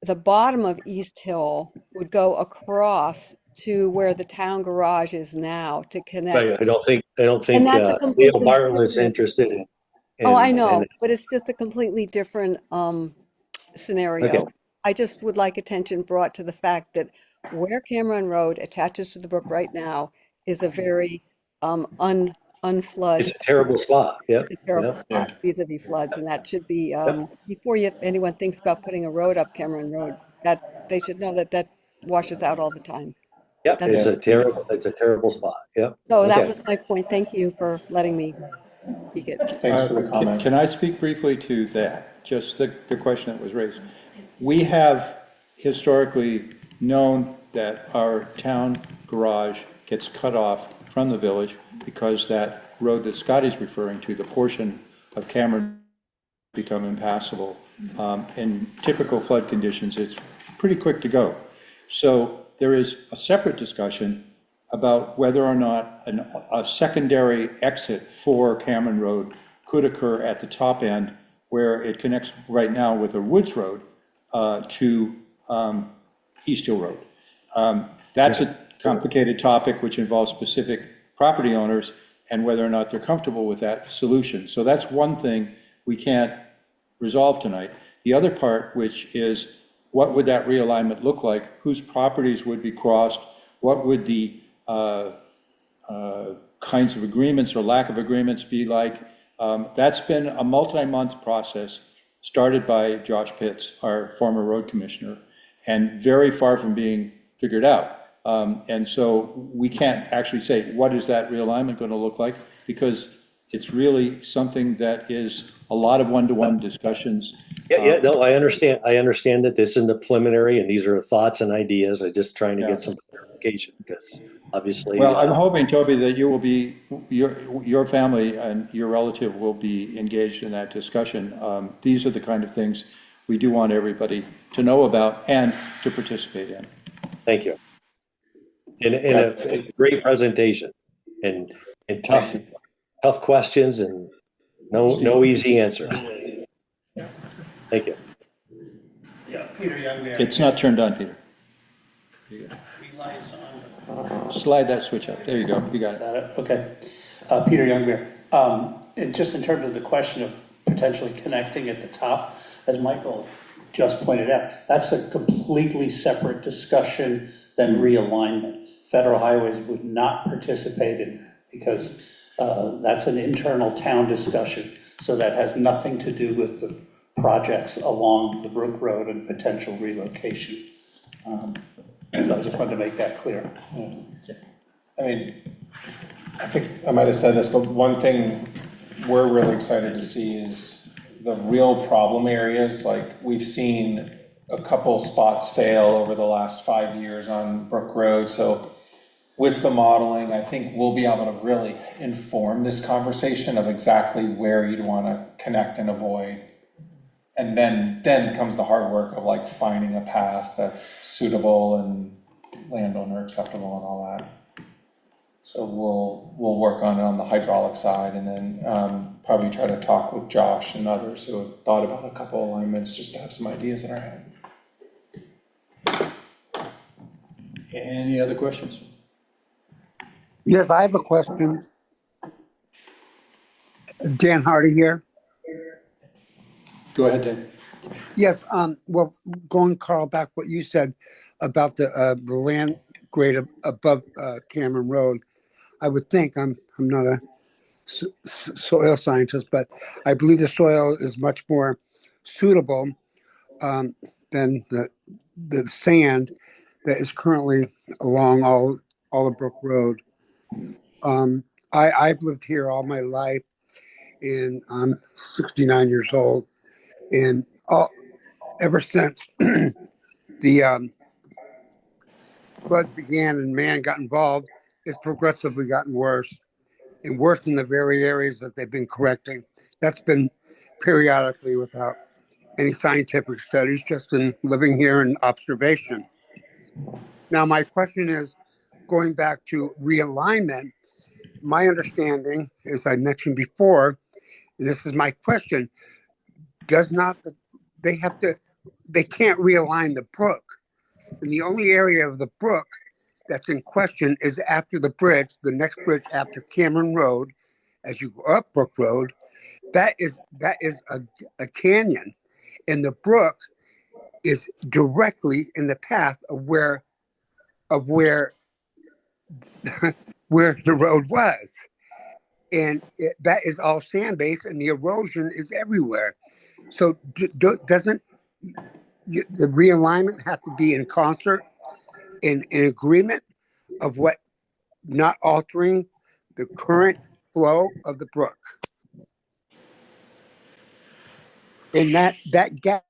the bottom of East Hill would go across to where the town garage is now to connect. right. I don't think And that's a Leo completely Bartlett's different, interested in, oh, I and know, but it's just a completely different okay. scenario. I just would like attention brought to the fact that where Cameron Road attaches to the brook right now is a very It's unflood. a terrible spot. Yep. It's a terrible Yep. Yeah. spot vis-a-vis floods, and that should be Yep. before anyone thinks about putting a road up Cameron Road, that they should know that that washes out all the time. Yep. That's It's Yeah. a terrible. It's a terrible spot. Yep. so that Okay. was my point. Thank you for letting me speak it. Thanks for the comment. Can I speak briefly to that? Just the question that was raised. We have historically known that our town garage gets cut off from the village because that road that Scotty's referring to, the portion of Cameron, become impassable. In typical flood conditions, it's pretty quick to go. So there is a separate discussion about whether or not a secondary exit for Cameron Road could occur at the top end where it connects right now with a Woods Road to East Hill Road. That's a complicated topic which involves specific property owners and whether or not they're comfortable with that solution. So that's one thing we can't resolve tonight. The other part, which is what would that realignment look like? Whose properties would be crossed? What would the kinds of agreements or lack of agreements be like? That's been a multi-month process started by Josh Pitts, our former road commissioner, and very far from being figured out. And so we can't actually say, what is that realignment going to look like? Because it's really something that is a lot of one-to-one discussions. Yeah. No, I understand. I understand that this is the preliminary, and these are thoughts and ideas. I'm just trying to get some clarification because obviously. Well, I'm hoping, Toby, that you will be, your family and your relative will be engaged in that discussion. These are the kind of things we do want everybody to know about and to participate in. Thank you. And a great presentation. And And tough questions and no easy answers. Thank you. Yeah, Peter Youngman. It's not turned on, Peter. Relies on. Slide that switch up. There you go. You got Is it. that it? Okay. Peter Youngbeer. And just in terms of the question of potentially connecting at the top, as Michael just pointed out, that's a completely separate discussion than realignment. Federal highways would not participate in that because that's an internal town discussion. So that has nothing to do with the projects along the Brook Road and potential relocation. So I just wanted to make that clear. I mean, I think I might have said this, but one thing we're really excited to see is the real problem areas. Like we've seen a couple spots fail over the last 5 years on Brook Road. So with the modeling, I think we'll be able to really inform this conversation of exactly where you'd want to connect and avoid. And then comes the hard work of like finding a path that's suitable and landowner acceptable and all that. So we'll work on it on the hydraulic side, and then probably try to talk with Josh and others who have thought about a couple alignments just to have some ideas in our head. Any other questions? Yes, I have a question. Dan Hardy here. Go ahead, Dan. Yes, well, going, Carl, back what you said about the land grade above Cameron Road. I would think, I'm not a soil scientist, but I believe the soil is much more suitable than the sand that is currently along all of Brook Road. I've lived here all my life, and I'm 69 years old, and ever since the flood began and man got involved, it's progressively gotten worse, and worse in the very areas that they've been correcting. That's been periodically without any scientific studies, just in living here and observation. Now, my question is, going back to realignment, my understanding, as I mentioned before, and this is my question, they can't realign the brook. And the only area of the brook that's in question is after the bridge, the next bridge after Cameron Road, as you go up Brook Road, that is a canyon. And the brook is directly in the path of where where the road was. And that is all sand based, and the erosion is everywhere. So doesn't the realignment have to be in concert, in agreement of what, not altering the current flow of the brook? And that gap.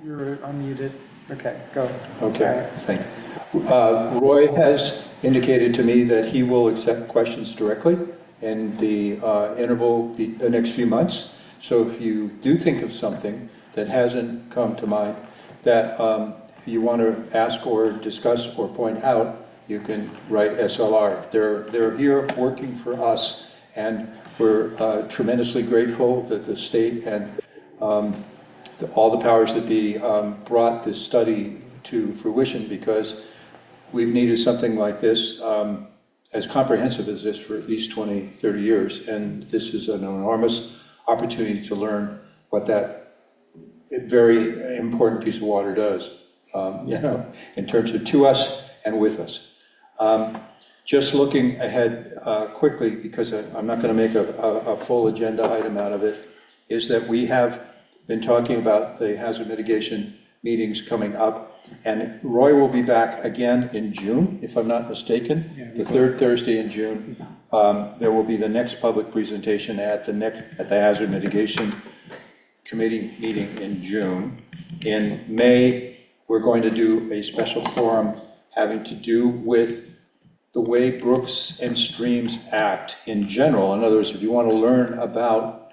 You're unmuted. Okay, go. Okay, thanks. Roy has indicated to me that he will accept questions directly in the interval, the next few months. So if you do think of something that hasn't come to mind that you want to ask or discuss or point out, you can write SLR. They're here working for us, and we're tremendously grateful that the state and all the powers that be brought this study to fruition, because we've needed something like this, as comprehensive as this, for at least 20, 30 years. And this is an enormous opportunity to learn what that very important piece of water does, in terms of to us and with us. Just looking ahead quickly, because I'm not going to make a full agenda item out of it, is that we have been talking about the hazard mitigation meetings coming up. And Roy will be back again in June, if I'm not mistaken, the third Thursday in June. There will be the next public presentation at the Hazard Mitigation Committee meeting in June. In May, we're going to do a special forum having to do with the way brooks and streams act in general. In other words, if you want to learn about,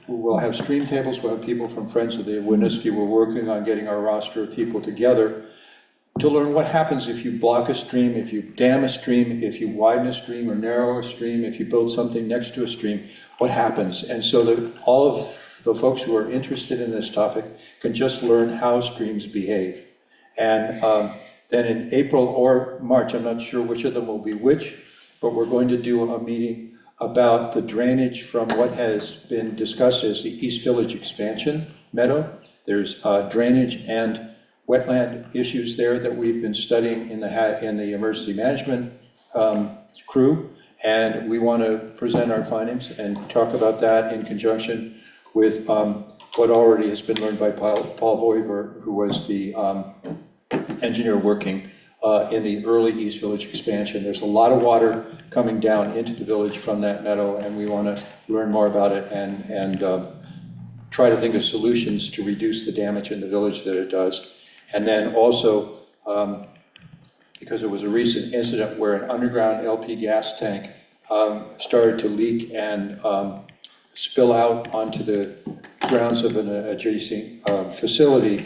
we'll have stream tables, we'll have people from Friends of the Winooski. We're working on getting our roster of people together to learn what happens if you block a stream, if you dam a stream, if you widen a stream or narrow a stream, if you build something next to a stream, what happens? And so that all of the folks who are interested in this topic can just learn how streams behave. And then in April or March, I'm not sure which of them will be which, but we're going to do a meeting about the drainage from what has been discussed as the East Village expansion meadow. There's drainage and wetland issues there that we've been studying in the emergency management crew, and we want to present our findings and talk about that in conjunction with what already has been learned by Paul Voiver, who was the engineer working in the early East Village expansion. There's a lot of water coming down into the village from that meadow, and we want to learn more about it and try to think of solutions to reduce the damage in the village that it does. And then also, because there was a recent incident where an underground LP gas tank started to leak and spill out onto the grounds of an adjacent facility,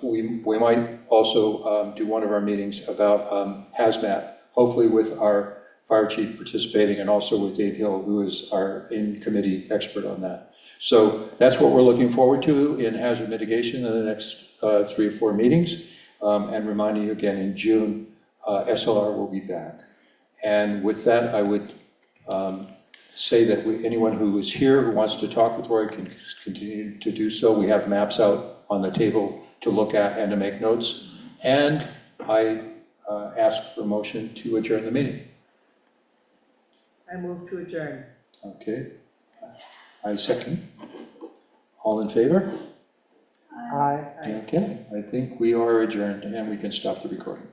we might also do one of our meetings about hazmat, hopefully with our fire chief participating and also with Dave Hill, who is our in-committee expert on that. So that's what we're looking forward to in hazard mitigation in the next 3 or 4 meetings. And reminding you again, in June, SLR will be back. And with that, I would say that anyone who is here who wants to talk with Roy can continue to do so. We have maps out on the table to look at and to make notes. And I ask for a motion to adjourn the meeting. I move to adjourn. Okay. I second. All in favor? Aye. Okay. I think we are adjourned and we can stop the recording.